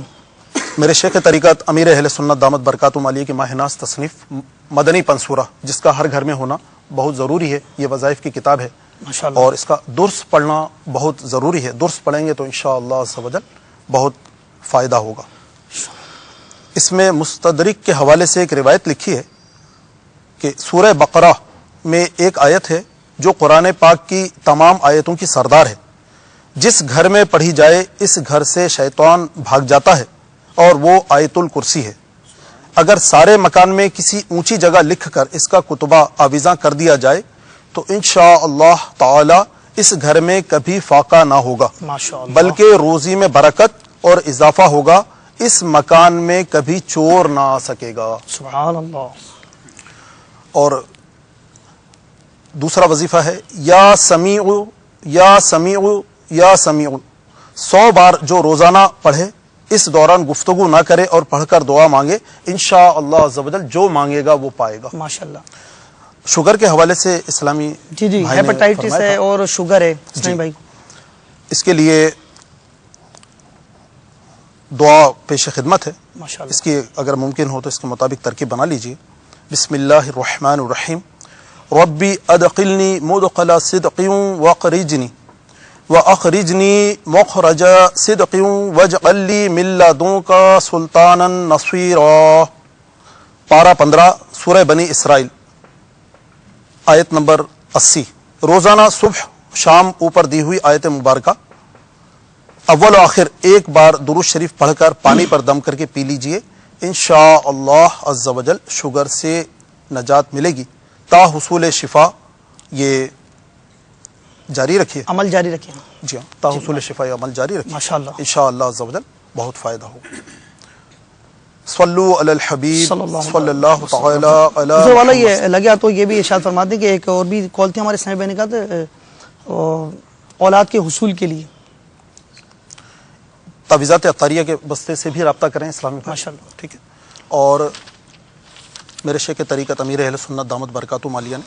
میرے شیخ طریقت امیر اہل سنت دامت برکاتہم عالیہ کی ماہ ناز تصنیف مدنی پنصورہ, جس کا ہر گھر میں ہونا بہت ضروری ہے, یہ وظائف کی کتاب ہے ماشاءاللہ, اور اس کا درس پڑھنا بہت ضروری ہے. درس پڑھیں گے تو انشاءاللہ عز و جل بہت فائدہ ہوگا. اس میں مستدرک کے حوالے سے ایک روایت لکھی ہے کہ سورہ بقرہ میں ایک آیت ہے جو قرآن پاک کی تمام آیتوں کی سردار ہے. جس گھر میں پڑھی جائے اس گھر سے شیطان بھاگ جاتا ہے, اور وہ آیت الکرسی ہے. اگر سارے مکان میں کسی اونچی جگہ لکھ کر اس کا کتبہ آویزاں کر دیا جائے تو انشاءاللہ تعالی اس گھر میں کبھی فاقہ نہ ہوگا, بلکہ روزی میں برکت اور اضافہ ہوگا. اس مکان میں کبھی چور نہ آ سکے گا. سبحان اللہ. اور دوسرا وظیفہ ہے یا سمیع یا سمیع یا سمیع, 100 بار جو روزانہ پڑھے, اس دوران گفتگو نہ کرے اور پڑھ کر دعا مانگے, انشاءاللہ عز و جل جو مانگے گا وہ پائے گا. ماشاءاللہ. شوگر کے حوالے سے اسلامی جی جی, ہیپاٹائٹس ہے اور شوگر ہے اسلامی بھائی, اس کے لیے دعا پیش خدمت ہے. اس کی اگر ممکن ہو تو اس کے مطابق ترکیب بنا لیجئے. بسم اللہ الرحمن الرحیم. ربی ادخلنی مدخل صدق واخرجنی واخرجنی مخرج صدق واجعل لی من لدنک سلطانا نصیرا. پارہ 15 سورہ بنی اسرائیل آیت نمبر 80. روزانہ صبح شام اوپر دی ہوئی آیت مبارکہ اول و آخر ایک بار درود شریف پڑھ کر پانی پر دم کر کے پی لیجئے, انشاءاللہ عز و جل شوگر سے نجات ملے گی. تا حصول شفا یہ جاری رکھیے, عمل جاری رکھیے. جی ہاں, تا حصول شفا یہ عمل جاری رکھیے ماشاءاللہ, انشاءاللہ عز و جل بہت فائدہ ہوگا. صلو علی الحبیب صلی اللہ تعالی علی دوسرے والا محمد. یہ لگیا تو یہ بھی ارشاد فرما دیں کہ ایک اور بھی کال تھی ہمارے اسلامی بہن کا اولاد کے حصول کے لیے تعویذات عطاریہ کے بستے سے بھی رابطہ کریں اسلامی بھائی. ماشاءاللہ. ٹھیک ہے. اور میرے شیخ طریقت امیر اہل سنت دامت برکاتہ عالیہ نے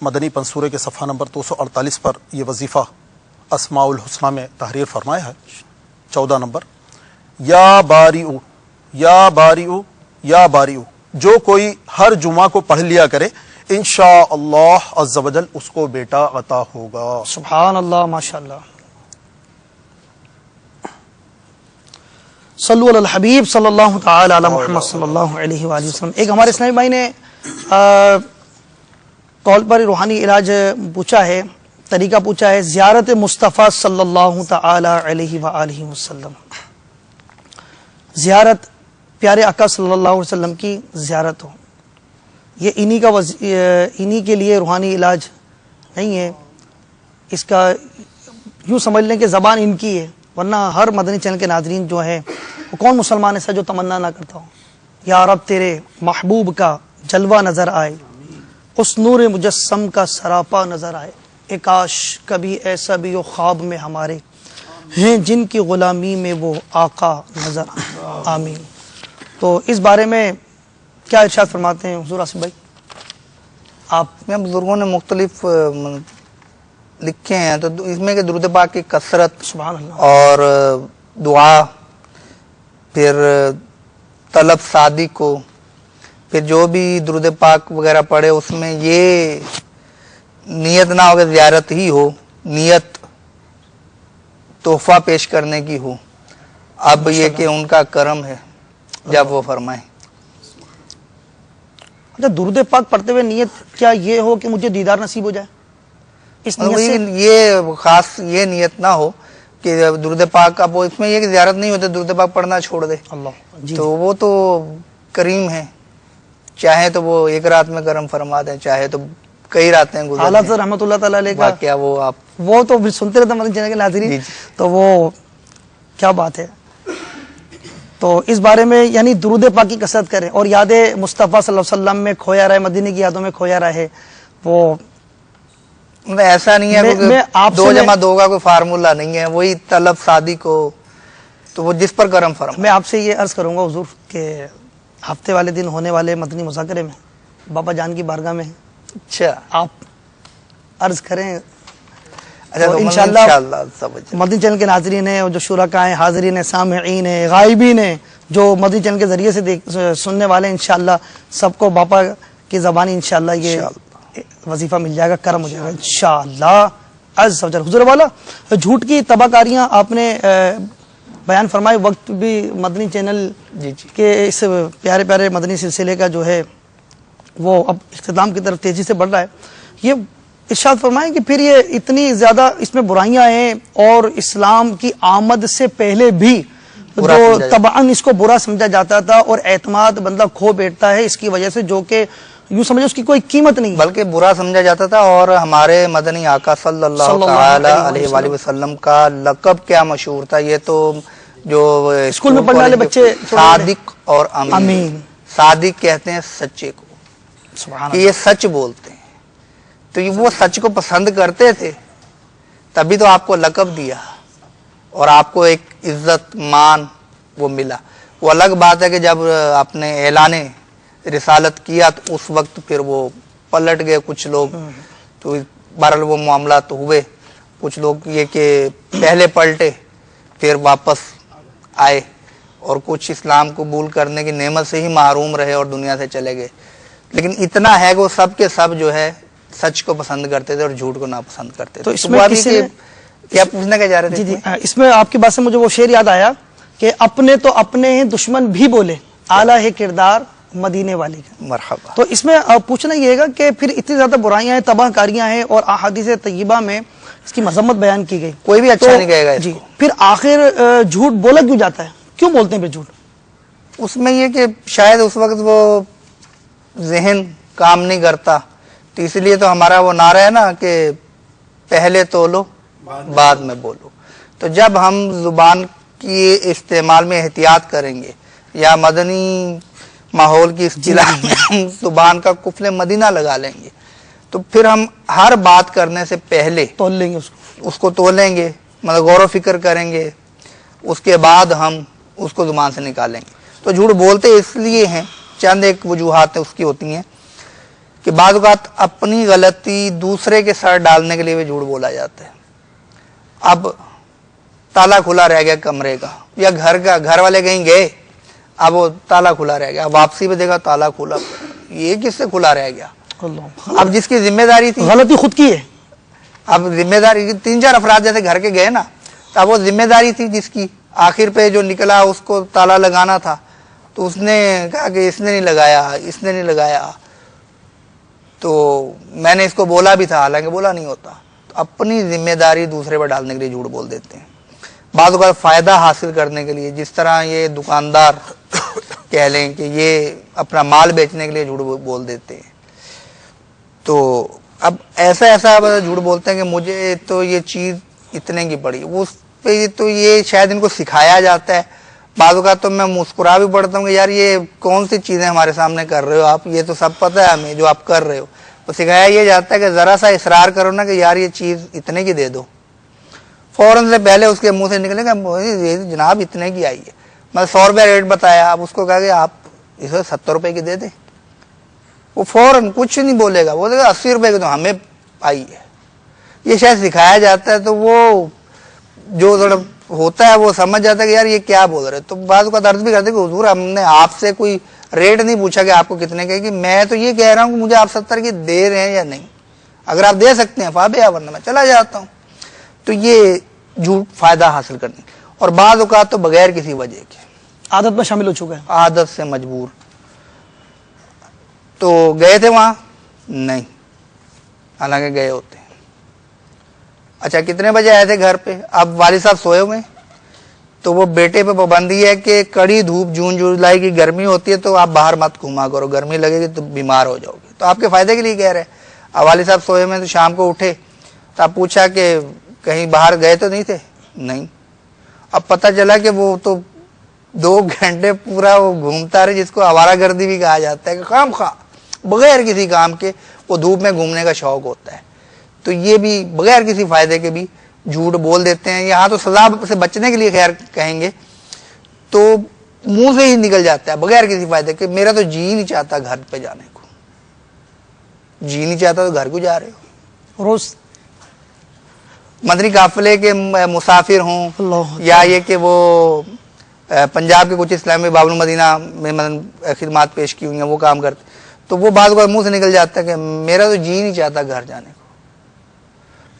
مدنی پنصورے کے صفحہ نمبر 248 پر یہ وظیفہ اسماء الحسنہ میں تحریر فرمایا ہے. 14 نمبر، یا باریعو یا باریعو یا باریعو، جو کوئی ہر جمعہ کو پڑھ لیا کرے انشاءاللہ عز و جل اس کو بیٹا عطا ہوگا. سبحان اللہ، ماشاءاللہ. صلو علی الحبیب صلی اللہ تعالی علی محمد صلی اللہ علیہ وآلہ وسلم. ایک ہمارے اسلامی بھائی نے کال پر روحانی علاج پوچھا ہے، طریقہ پوچھا ہے، زیارت مصطفیٰ صلی اللہ تعالی علیہ وآلہ وسلم. زیارت پیارے آقا صلی اللہ علیہ وسلم کی زیارت ہو. یہ انہی کے لیے روحانی علاج نہیں ہے، اس کا یوں سمجھ لیں کہ زبان ان کی ہے، ورنہ ہر مدنی چینل کے ناظرین جو ہیں وہ کون مسلمان ایسا جو تمنا نہ کرتا ہو یا رب تیرے محبوب کا جلوہ نظر آئے، اس نور مجسم کا سراپا نظر آئے، اے کاش کبھی ایسا بھی ہو خواب میں ہمارے ہیں جن کی غلامی میں وہ آقا نظر آئے، آمین. تو اس بارے میں کیا ارشاد فرماتے ہیں حضور آصف بھائی؟ آپ میں بزرگوں نے مختلف لکھے ہیں، تو اس میں کہ درود پاک کی کثرت سبحان اللہ، اور دعا، پھر طلب صادق کو، پھر جو بھی درود پاک وغیرہ پڑھے اس میں یہ نیت نہ ہو کہ زیارت ہی ہو، نیت تحفہ پیش کرنے کی ہو. اب یہ کہ ان کا کرم ہے جب وہ فرمائیں. اچھا، درود پاک پڑھتے ہوئے نیت کیا یہ ہو کہ مجھے دیدار نصیب ہو جائے؟ اس نیت سے یہ خاص یہ نیت نہ ہو کہ درود پاک، اب اس میں یہ کہ زیارت نہیں ہوتے درود پاک پڑھنا چھوڑ دے. اللہ جی، تو وہ تو کریم ہے، چاہے تو وہ ایک رات میں کرم فرما دیں، چاہے تو کئی راتیں گزر اعلیٰ حضرت رحمۃ اللہ تعالی علیہ کا کیا وہ آپ وہ تو پھر سنتے رہتے ہیں مدنی چینل کے ناظرین. جی. تو وہ کیا بات ہے. تو اس بارے میں یعنی درود پاک کی کثرت کریں اور یاد مصطفیٰ صلی اللہ علیہ وسلم میں کھویا رہے، مدینے کی یادوں میں کھویا رہے. وہ ایسا نہیں ہے میں آپ سے 2+2 کا کوئی فارمولہ نہیں ہے، وہی طلب صادق کو، تو وہ جس پر کرم فرما. میں آپ سے یہ عرض کروں گا حضور کہ ہفتے والے دن ہونے والے مدنی مذاکرے میں بابا جان کی بارگاہ میں اچھا آپ عرض کریں. اچھا تو انشاءاللہ مدنی چینل کے ناظرین ہیں، جو شرکاء ہیں، حاضرین ہیں، سامعین ہیں، غائبین ہیں، جو مدنی چینل کے ذریعے سے سننے والے ہیں، انشاءاللہ سب کو باپا کی زبانی انشاءاللہ یہ وظیفہ مل جائے گا، کرم ہو جائے گا انشاءاللہ عز و جل. حضور والا جھوٹ کی تباہ کاریاں آپ نے بیان فرمائے، وقت بھی مدنی چینل کے اس پیارے پیارے مدنی سلسلے کا جو ہے وہ اب اختتام کی طرف تیزی سے بڑھ رہا ہے. یہ ارشاد فرمائیں کہ پھر یہ اتنی زیادہ اس میں برائیاں ہیں اور اسلام کی آمد سے پہلے بھی جو طبعاً اس کو برا سمجھا جاتا تھا اور اعتماد بندہ کھو بیٹھتا ہے اس کی وجہ سے، جو کہ یوں سمجھے اس کی کوئی قیمت نہیں، بلکہ برا سمجھا جاتا تھا. اور ہمارے مدنی آقا صلی اللہ تعالی علیہ وآلہ وسلم کا لقب کیا مشہور تھا، یہ تو جو اسکول میں پڑھنے والے بچے صادق اور امین. صادق کہتے ہیں سچے کو، کہ یہ سچ بولتے ہیں، تو وہ سچ کو پسند کرتے تھے، تبھی تو آپ کو لقب دیا اور آپ کو ایک عزت مان وہ ملا. وہ الگ بات ہے کہ جب آپ نے اعلان رسالت کیا تو اس وقت پھر وہ پلٹ گئے کچھ لوگ، تو بہرحال وہ معاملات ہوئے. کچھ لوگ یہ کہ پہلے پلٹے پھر واپس آئے، اور کچھ اسلام قبول کرنے کی نعمت سے ہی محروم رہے اور دنیا سے چلے گئے. لیکن اتنا ہے کہ وہ سب کے سب جو ہے سچ کو پسند کرتے تھے اور جھوٹ کو ناپسند کرتے تھے. تو اس میں کیا پوچھنا کیا جا رہے تھے؟ جی اس میں آپ کی بات سے مجھے وہ شعر یاد آیا کہ اپنے تو اپنے ہیں دشمن بھی بولے، اعلیٰ ہے کردار مدینے والی کا. مرحبا. تو اس میں پوچھنا یہ ہے کہ پھر اتنی زیادہ برائیاں ہیں، تباہ کاریاں ہیں، اور احادیث طیبہ میں اس کی مذمت بیان کی گئی، کوئی بھی اچھا نہیں کہے گا. جی پھر آخر جھوٹ بولا کیوں جاتا ہے، کیوں بولتے ہیں پھر جھوٹ؟ اس میں یہ کہ شاید اس وقت وہ ذہن کام نہیں کرتا، تو اس لیے تو ہمارا وہ نعرہ ہے نا کہ پہلے تولو بعد میں بولو. تو جب ہم زبان کی استعمال میں احتیاط کریں گے، یا مدنی ماحول کی اصطلاح میں ہم زبان کا قفل مدینہ لگا لیں گے تو پھر ہم ہر بات کرنے سے پہلے تول لیں گے اس کو تولیں گے، مطلب غور و فکر کریں گے، اس کے بعد ہم اس کو زبان سے نکالیں گے. تو جھوٹ بولتے اس لیے ہیں، چند ایک وجوہات اس کی ہوتی ہیں کہ بعض اوقات اپنی غلطی دوسرے کے سر ڈالنے کے لیے بھی جھوٹ بولا جاتا ہے. اب تالا کھلا رہ گیا کمرے کا یا گھر کا، گھر والے کہیں گئے، اب وہ تالا کھلا رہ گیا، واپسی پہ دیکھا تالا کھلا، یہ کس سے کھلا رہ گیا؟ اب جس کی ذمہ داری تھی، غلطی خود کی ہے. اب ذمہ داری 3-4 افراد جیسے گھر کے گئے نا، تو اب وہ ذمہ داری تھی جس کی، آخر پہ جو نکلا اس کو تالا لگانا تھا، تو اس نے کہا کہ اس نے نہیں لگایا، اس نے نہیں لگایا، تو میں نے اس کو بولا بھی تھا، حالانکہ بولا نہیں ہوتا. تو اپنی ذمہ داری دوسرے پر ڈالنے کے لیے جھوٹ بول دیتے ہیں. بعض اوقات فائدہ حاصل کرنے کے لیے، جس طرح یہ دکاندار کہہ لیں کہ یہ اپنا مال بیچنے کے لیے جھوٹ بول دیتے ہیں. تو اب ایسا جھوٹ بولتے ہیں کہ مجھے تو یہ چیز اتنے کی پڑی، اس پہ تو یہ شاید ان کو سکھایا جاتا ہے. بعض اوقات تو میں مسکرا بھی پڑتا ہوں کہ یار یہ کون سی چیزیں ہمارے سامنے کر رہے ہو آپ، یہ تو سب پتہ ہے ہمیں جو آپ کر رہے ہو. تو سکھایا یہ جاتا ہے کہ ذرا سا اصرار کرو نا کہ یار یہ چیز اتنے کی دے دو، فوراً سے پہلے اس کے منہ سے نکلے گا یہ جناب اتنے کی آئی ہے. میں 100 روپے ریٹ بتایا، آپ اس کو کہا کہ آپ اسے 70 روپے کی دے دیں، وہ فوراً کچھ نہیں بولے گا، بولے گا 80 روپے کی تو ہمیں آئی ہے. یہ شاید سکھایا جاتا ہے، تو وہ جو ذرا ہوتا ہے وہ سمجھ جاتا ہے کہ یار یہ کیا بول رہے. تو بعض اوقات عرض بھی کرتے کہ حضور ہم نے آپ سے کوئی ریٹ نہیں پوچھا کہ آپ کو کتنے کے، کہ میں تو یہ کہہ رہا ہوں کہ مجھے آپ 70 کی دے رہے ہیں یا نہیں، اگر آپ دے سکتے ہیں فابیا، ورنہ میں چلا جاتا ہوں. تو یہ جھوٹ فائدہ حاصل کرنے، اور بعض اوقات تو بغیر کسی وجہ کے، عادت میں شامل ہو چکا ہے، عادت سے مجبور. تو گئے تھے وہاں نہیں، حالانکہ گئے ہوتے ہیں. اچھا کتنے بجے آئے تھے گھر پہ؟ اب والد صاحب سوئے ہوئے، تو وہ بیٹے پہ پابندی ہے کہ کڑی دھوپ جون جولائی کی گرمی ہوتی ہے تو آپ باہر مت گھوما کرو، گرمی لگے گی تو بیمار ہو جاؤ گے. تو آپ کے فائدے کے لیے کہہ رہے ہیں. اب والد صاحب سوئے ہوئے تو شام کو اٹھے تو آپ پوچھا کہ کہیں باہر گئے تو نہیں تھے؟ نہیں. اب پتہ چلا کہ وہ تو 2 گھنٹے پورا وہ گھومتا رہے، جس کو آوارہ گردی بھی کہا جاتا ہے، کہ خام خواہ بغیر کسی کام کے وہ دھوپ میں گھومنے کا شوق ہوتا ہے. تو یہ بھی بغیر کسی فائدے کے بھی جھوٹ بول دیتے ہیں. یہاں تو سزا سے بچنے کے لیے خیر کہیں گے تو منہ سے ہی نکل جاتا ہے بغیر کسی فائدے کے، میرا تو جی نہیں چاہتا گھر پہ جانے کو. جی نہیں چاہتا تو گھر کو جا رہے ہو. روز مدنی قافلے کے مسافر ہوں یا یہ کہ وہ پنجاب کے کچھ اسلامی باب المدینہ میں خدمات پیش کی ہوئی ہیں، وہ کام کرتے، تو وہ بعض منہ سے نکل جاتا ہے کہ میرا تو جی نہیں چاہتا گھر جانے کو.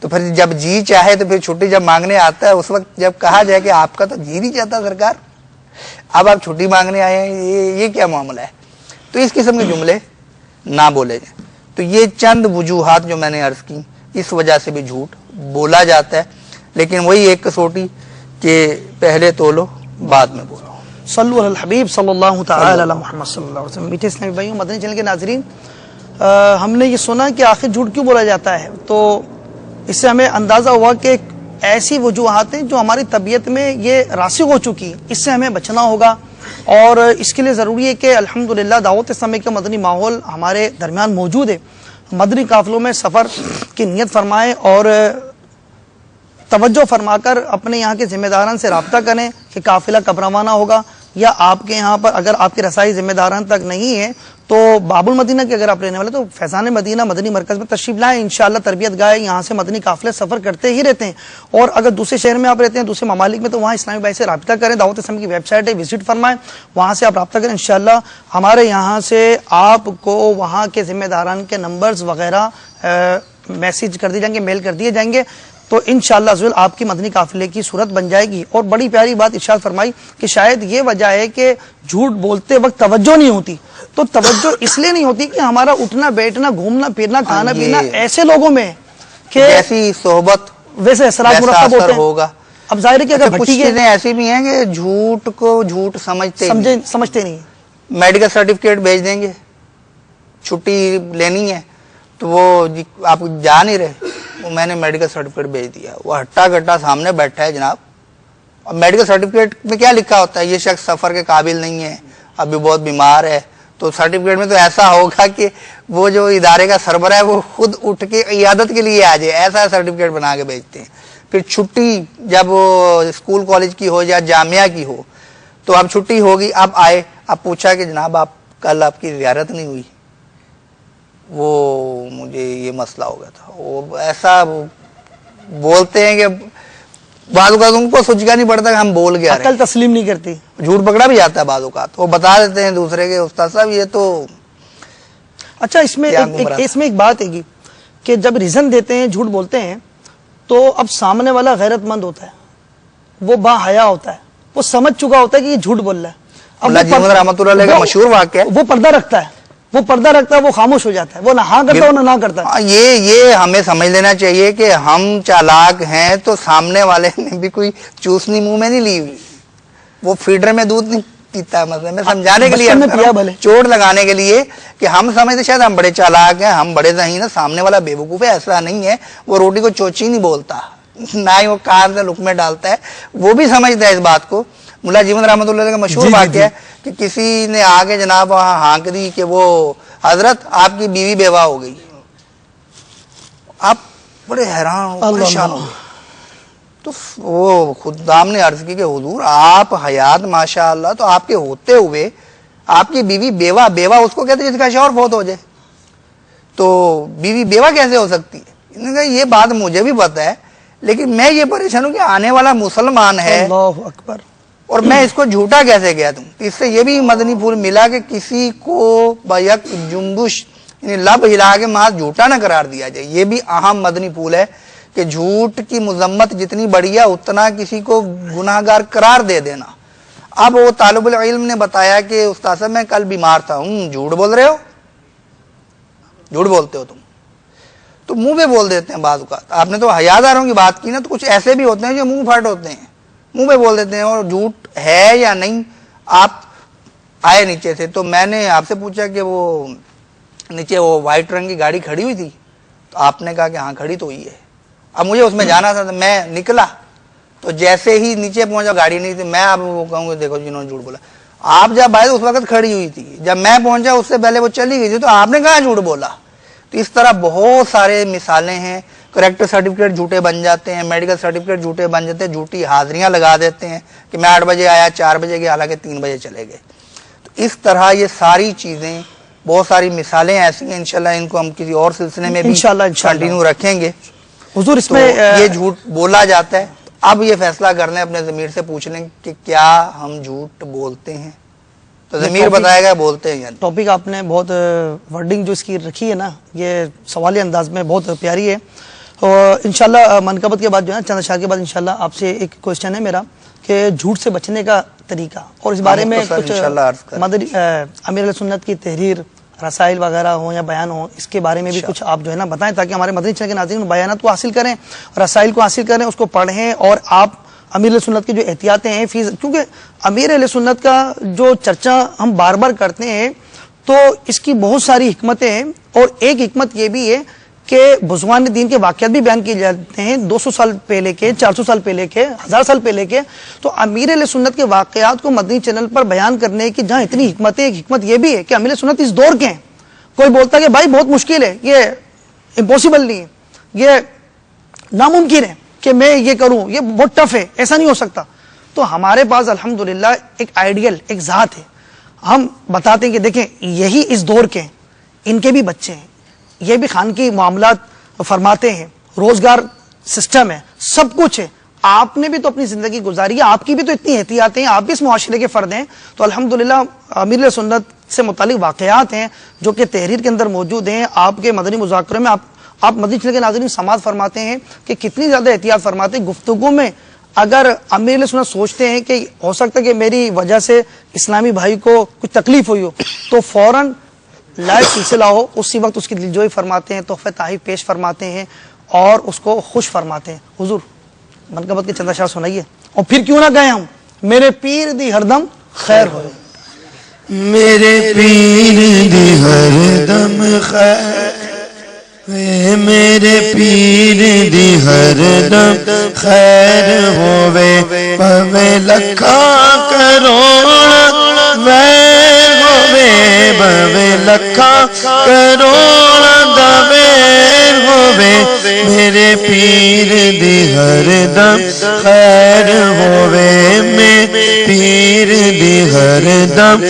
تو پھر جب جی چاہے تو پھر چھٹی جب مانگنے آتا ہے، اس وقت جب کہا جائے کہ آپ کا تو جی نہیں چاہتا سرکار، اب آپ چھٹی مانگنے آئے ہیں، یہ کیا معاملہ ہے. تو اس قسم کے جملے نہ بولے جائیں. تو یہ چند وجوہات جو میں نے عرض کی، اس وجہ سے بھی جھوٹ بولا جاتا ہے. لیکن وہی ایک کسوٹی کہ پہلے تولو بعد میں بولو. صلو علی الحبیب صلی اللہ تعالی علی محمد صلی اللہ علیہ وسلم. میٹھے اسلامی بھائیوں، مدنی چینل کے ناظرین، ہم نے یہ سنا کہ آخر جھوٹ کیوں بولا جاتا ہے، تو اس سے ہمیں اندازہ ہوا کہ ایسی وجوہات ہیں جو ہماری طبیعت میں یہ راسخ ہو چکی، اس سے ہمیں بچنا ہوگا. اور اس کے لیے ضروری ہے کہ الحمدللہ دعوت اسلامی کا مدنی ماحول ہمارے درمیان موجود ہے. مدنی قافلوں میں سفر کی نیت فرمائیں اور توجہ فرما کر اپنے یہاں کے ذمہ داران سے رابطہ کریں کہ قافلہ کب روانہ ہوگا، یا آپ کے یہاں پر اگر آپ کی رسائی ذمہ داران تک نہیں ہے تو باب المدینہ کے اگر آپ رہنے والے تو فیضان مدینہ مدنی مرکز میں تشریف لائیں. انشاءاللہ تربیت گاہ یہاں سے مدنی قافلے سفر کرتے ہی رہتے ہیں. اور اگر دوسرے شہر میں آپ رہتے ہیں، دوسرے ممالک میں، تو وہاں اسلامی بھائی سے رابطہ کریں. دعوت اسلامی کی ویب سائٹ ہے، وزٹ فرمائیں، وہاں سے آپ رابطہ کریں. انشاءاللہ ہمارے یہاں سے آپ کو وہاں کے ذمہ داران کے نمبرز وغیرہ میسج کر دیے جائیں گے، میل کر دیے جائیں گے. تو انشاءاللہ عزوجل آپ کی مدنی قافلے کی صورت بن جائے گی. اور بڑی پیاری بات ارشاد فرمائی کہ شاید یہ وجہ ہے کہ جھوٹ بولتے وقت توجہ نہیں ہوتی. تو توجہ اس لیے نہیں ہوتی کہ ہمارا اٹھنا بیٹھنا گھومنا پھرنا کھانا پینا ایسے لوگوں میں کہ ایسی صحبت ویسے اثرات مرتب ہوتے ہیں. ہوگا. اب ظاہر ہے کہ اگر کچھ چیزیں ایسی بھی ہیں کہ جھوٹ کو جھوٹ سمجھتے نہیں. میڈیکل سرٹیفکیٹ بھیج دیں گے، چھٹی لینی ہے تو وہ آپ جا نہیں رہے، وہ میں نے میڈیکل سرٹیفکیٹ بھیج دیا، وہ ہٹا گٹا سامنے بیٹھا ہے جناب، اور میڈیکل سرٹیفکیٹ میں کیا لکھا ہوتا ہے؟ یہ شخص سفر کے قابل نہیں ہے، ابھی بہت بیمار ہے. تو سرٹیفکیٹ میں تو ایسا ہوگا کہ وہ جو ادارے کا سربراہ ہے وہ خود اٹھ کے عیادت کے لیے آ جائے، ایسا سرٹیفکیٹ بنا کے بھیجتے ہیں. پھر چھٹی جب اسکول کالج کی ہو یا جامعہ کی ہو تو اب چھٹی ہوگی، اب آئے، اب پوچھا کہ جناب آپ کل آپ کی زیارت نہیں ہوئی، وہ مجھے یہ مسئلہ ہو گیا تھا. وہ ایسا بولتے ہیں کہ بعض اوقات ان کو سوچ کا نہیں پڑتا کہ ہم بول گیا، عقل تسلیم نہیں کرتی، جھوٹ پکڑا بھی جاتا ہے بعض اوقات. وہ بتا دیتے ہیں دوسرے کے استاد صاحب یہ تو. اچھا اس میں ایک بات ہے کہ جب ریزن دیتے ہیں، جھوٹ بولتے ہیں، تو اب سامنے والا غیرت مند ہوتا ہے، وہ با حیا ہوتا ہے، وہ سمجھ چکا ہوتا ہے کہ یہ جھوٹ بول رہا ہے. اللہ جی رحمۃ اللہ علیہ کا مشہور واقعہ ہے، وہ پردہ رکھتا ہے، وہ خاموش ہو جاتا ہے، وہ نہ ہاں کرتا ہے نہ کرتا ہے. یہ ہمیں سمجھ لینا چاہیے کہ ہم چالاک ہیں تو سامنے والے نے بھی کوئی چوسنی منہ میں نہیں لی ہوئی، وہ فیڈر میں دودھ نہیں پیتا ہے. مثلا میں سمجھانے کے لیے، چوٹ لگانے کے لیے کہ ہم سمجھتے شاید ہم بڑے چالاک ہیں، ہم بڑے ذہین ہیں، سامنے والا بے وقوف ہے. ایسا نہیں ہے، وہ روٹی کو چوچی نہیں بولتا، نہ ہی وہ کار سے لقمے ڈالتا ہے، وہ بھی سمجھتا ہے اس بات کو. ملا جیون رحمۃ اللہ علیہ کا مشہور واقعہ ہے کہ کسی نے آگے جناب وہاں ہانک دی کہ وہ حضرت آپ کی بیوی بیوہ ہو گئی. آپ بڑے حیران ہو، پریشان ہو. تو وہ خدام نے عرض کی کہ حضور آپ حیات ماشاء اللہ، تو آپ کے ہوتے ہوئے آپ کی بیوی بیوہ اس کو کہتے ہیں جس کا شوہر فوت ہو جائے، تو بیوی بیوہ کیسے ہو سکتی ہے؟ انہوں نے کہا یہ بات مجھے بھی پتا ہے، لیکن میں یہ پریشان ہوں کہ آنے والا مسلمان ہے، اللہ اکبر، اور میں اس کو جھوٹا کیسے کہہ دوں. اس سے یہ بھی مدنی پھول ملا کہ کسی کو بیک جنبش یعنی لب ہلا کے محض جھوٹا نہ قرار دیا جائے. یہ بھی اہم مدنی پھول ہے کہ جھوٹ کی مذمت جتنی بڑی ہے اتنا کسی کو گناہ گار قرار دے دینا. اب وہ طالب العلم نے بتایا کہ استاد صاحب میں کل بیمار تھا. جھوٹ بول رہے ہو، جھوٹ بولتے ہو تم، تو منہ پہ بول دیتے ہیں بعض اوقات. آپ نے تو حیاداروں کی بات کی نا، تو کچھ ایسے بھی ہوتے ہیں جو منہ پھٹ ہوتے ہیں، منہ پہ بول دیتے ہیں. اور جھوٹ ہے یا نہیں. آپ آئے نیچے سے تو میں نے آپ سے پوچھا کہ وہ نیچے وہ وائٹ رنگ کی گاڑی کھڑی ہوئی تھی، تو آپ نے کہا کہ ہاں کھڑی تو ہوئی ہے. اب مجھے اس میں جانا تھا، میں نکلا تو جیسے ہی نیچے پہنچا گاڑی نہیں تھی. میں اب وہ کہوں گا دیکھو جنہوں نے جھوٹ بولا. آپ جب آئے اس وقت کھڑی ہوئی تھی، جب میں پہنچا اس سے پہلے وہ چلی گئی تھی، تو آپ نے کہاں جھوٹ بولا. تو اس طرح بہت سارے مثالیں ہیں. کریکٹر سرٹیفکیٹ جھوٹے بن جاتے ہیں، میڈیکل سرٹیفکیٹ جھوٹے بن جاتے ہیں، جھوٹی حاضریاں لگا دیتے ہیں کہ میں 8 بجے آیا 4 بجے گیا، حالانکہ 3 بجے چلے گئے. تو اس طرح یہ ساری چیزیں، بہت ساری مثالیں ایسی ہیں. انشاءاللہ ان کو ہم کسی اور سلسلے میں بھی کنٹینیو رکھیں گے. حضور اس میں یہ جھوٹ بولا جاتا ہے. اب یہ فیصلہ کر لیں، اپنے ضمیر سے پوچھ لیں کہ کیا ہم جھوٹ بولتے ہیں، تو ضمیر بتائے گا بولتے ہیں. ٹاپک آپ نے بہت ورڈنگ جو اس کی رکھی ہے نا، یہ سوالی انداز میں بہت پیاری ہے. اور انشاءاللہ منقبت کے بعد جو ہے چند اشعار کے بعد انشاءاللہ آپ سے ایک کوشچن ہے میرا کہ جھوٹ سے بچنے کا طریقہ، اور اس بارے میں کچھ امیر علیہ سنت کی تحریر، رسائل وغیرہ ہوں یا بیان ہوں، اس کے بارے میں بھی کچھ آپ جو ہے نا بتائیں، تاکہ ہمارے مدنی چینل کے ناظرین بیانات کو حاصل کریں، رسائل کو حاصل کریں، اس کو پڑھیں. اور آپ امیر علیہ سنت کی جو احتیاطیں ہیں کیونکہ امیر علیہ سنت کا جو چرچا ہم بار بار کرتے ہیں تو اس کی بہت ساری حکمتیں ہیں. اور ایک حکمت یہ بھی ہے کہ بزرگان دین کے واقعات بھی بیان کیے جاتے ہیں، 200 سال پہلے کے، 400 سال پہلے کے، 1000 سال پہلے کے. تو امیر علیہ سنت کے واقعات کو مدنی چینل پر بیان کرنے کی جہاں اتنی حکمتیں، ایک حکمت یہ بھی ہے کہ امیر علیہ سنت اس دور کے ہیں. کوئی بولتا ہے کہ بھائی بہت مشکل ہے، یہ امپوسیبل نہیں ہے، یہ ناممکن ہے کہ میں یہ کروں، یہ بہت ٹف ہے، ایسا نہیں ہو سکتا. تو ہمارے پاس الحمدللہ ایک آئیڈیل، ایک ذات ہے. ہم بتاتے ہیں کہ دیکھیں یہی اس دور کے ہیں، ان کے بھی بچے ہیں، یہ بھی خانگی معاملات فرماتے ہیں، روزگار سسٹم ہے، سب کچھ ہے. آپ نے بھی تو اپنی زندگی گزاری ہے، آپ کی بھی تو اتنی احتیاطیں ہیں، آپ بھی اس معاشرے کے فرد ہیں. تو الحمدللہ امیر علیہ سنت سے متعلق واقعات ہیں جو کہ تحریر کے اندر موجود ہیں. آپ کے مدنی مذاکرے میں آپ مدنی چینل کے ناظرین سماعت فرماتے ہیں کہ کتنی زیادہ احتیاط فرماتے ہیں. گفتگو میں اگر امیر علیہ سنت سوچتے ہیں کہ ہو سکتا ہے کہ میری وجہ سے اسلامی بھائی کو کچھ تکلیف ہوئی ہو، تو فوراً لائیو سلسلہ ہو، اسی وقت اس کی دلجوئی فرماتے ہیں، تحفہ تحائف پیش فرماتے ہیں اور اس کو خوش فرماتے ہیں. حضور منقبت کے چند اشعار سنائیے. اور پھر کیوں نہ گئے ہم، میرے پیر دی ہر دم خیر ہوئے، میرے پیر دی ہر دم خیر وے میرے پیر دی ہر دم خیر ہووے پوے لکھا کروڑ ویر ہووے پوے لکھا کروڑ دا ویر ہووے میرے پیر دی ہر دم خیر ہووے میں پیر دی ہر دم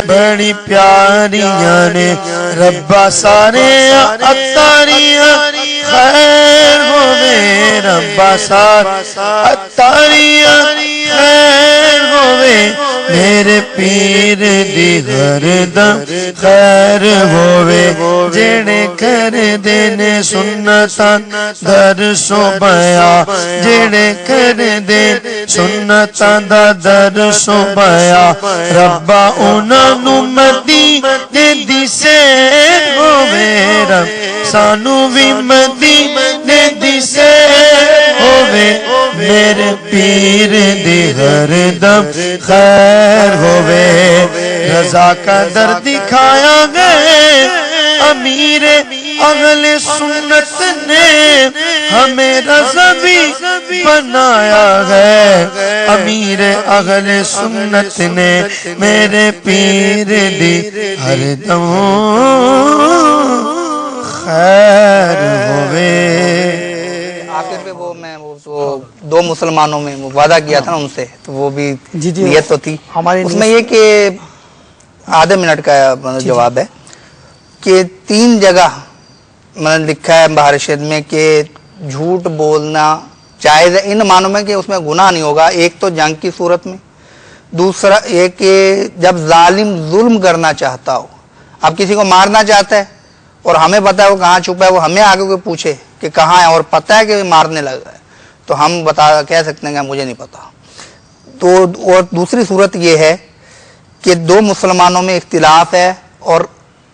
بڑی پیاریاں نے ربا سارے اتاریاں خیر ہووے ربا سارے اتاریاں خیر ہووے میرے پیر دی ہر دم خیر ہووے جڑے کر دینے سنتاں درس و بیان جڑے کر دے سنتاں دا درس و بیان ربا انہاں نوں مدینے دی سیر ہووے رب سانو بھی مدینے دی سیر ہووے میرے پیر دی ہر دم خیر ہووے رضا کا در دکھایا گئے امیر اہل سنت نے ہمیں رضا بھی بنایا ہے امیر اہل سنت نے میرے پیر دی ہر دم خیر ہووے آخر پہ وہ میں وہ دو مسلمانوں میں وعدہ کیا تھا نا ان سے تو وہ بھی نیت تو تھی اس میں یہ کہ آدھے منٹ کا جواب ہے کہ 3 جگہ میں نے لکھا ہے بہارشد میں کہ جھوٹ بولنا جائز ہے ان معنوں میں کہ اس میں گناہ نہیں ہوگا ایک تو جنگ کی صورت میں دوسرا یہ کہ جب ظالم ظلم کرنا چاہتا ہو اب کسی کو مارنا چاہتا ہے اور ہمیں پتہ ہے وہ کہاں چھپا ہے وہ ہمیں آگے کوئی پوچھے کہ کہاں ہے اور پتہ ہے کہ مارنے لگا ہے تو ہم کہہ سکتے ہیں کہ مجھے نہیں پتا تو اور دوسری صورت یہ ہے کہ 2 مسلمانوں میں اختلاف ہے اور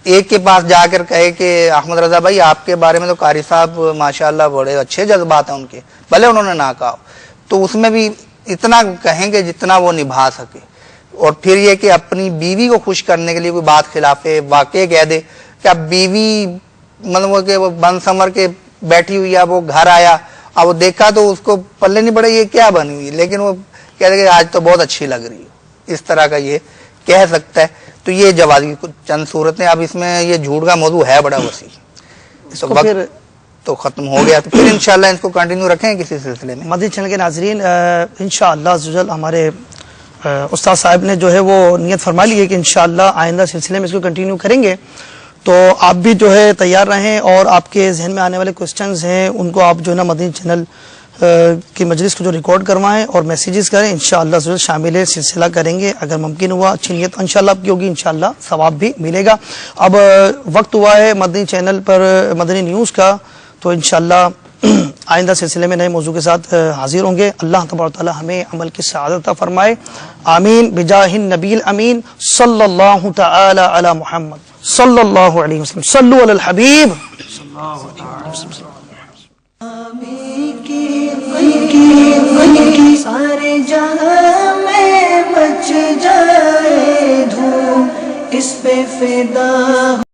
ایک کے پاس جا کر کہے کہ احمد رضا بھائی آپ کے بارے میں تو قاری صاحب ماشاءاللہ بڑے اچھے جذبات ہیں ان کے بھلے انہوں نے نہ کہا تو اس میں بھی اتنا کہیں گے جتنا وہ نبھا سکے اور پھر یہ کہ اپنی بیوی کو خوش کرنے کے لیے کوئی بات خلاف واقع کہہ دے کہ اب بیوی مطلب کہ وہ بن سمر کے بیٹھی ہوئی ہے وہ گھر آیا اب وہ دیکھا تو اس کو پلے نہیں پڑے یہ کیا بنی ہوئی لیکن وہ کہتے کہ آج تو بہت اچھی لگ رہی ہے اس طرح کا یہ کہہ سکتا ہے تو یہ جواز کی چند صورتیں اب اس میں یہ جھوٹ کا موضوع ہے بڑا وسیع اس وقت تو ختم ہو گیا تو پھر انشاءاللہ اس کو کنٹینیو رکھیں کسی سلسلے میں مدنی چینل کے ناظرین انشاءاللہ عزوجل ہمارے استاد صاحب نے جو ہے وہ نیت فرما لی ہے کہ انشاءاللہ آئندہ سلسلے میں اس کو کنٹینیو کریں گے تو آپ بھی جو ہے تیار رہیں اور آپ کے ذہن میں آنے والے کوسچنز ہیں ان کو آپ جو ہے نا مدنی چینل کی مجلس کو جو ریکارڈ کروائیں اور میسیجز کریں انشاءاللہ شامل سلسلہ کریں گے اگر ممکن ہوا اچھی نیت انشاءاللہ آپ کی ہوگی انشاءاللہ ثواب بھی ملے گا اب وقت ہوا ہے مدنی چینل پر مدنی نیوز کا تو انشاءاللہ آئندہ سلسلے میں نئے موضوع کے ساتھ حاضر ہوں گے اللہ تبارک و تعالی ہمیں عمل کی سعادت عطا فرمائے آمین بجاہ النبی الامین صلی اللہ تعالی علی محمد صلی اللہ علیہ وسلم صلو علی الحبیب سارے جہاں میں مچ جائے دھوم اس پہ فدا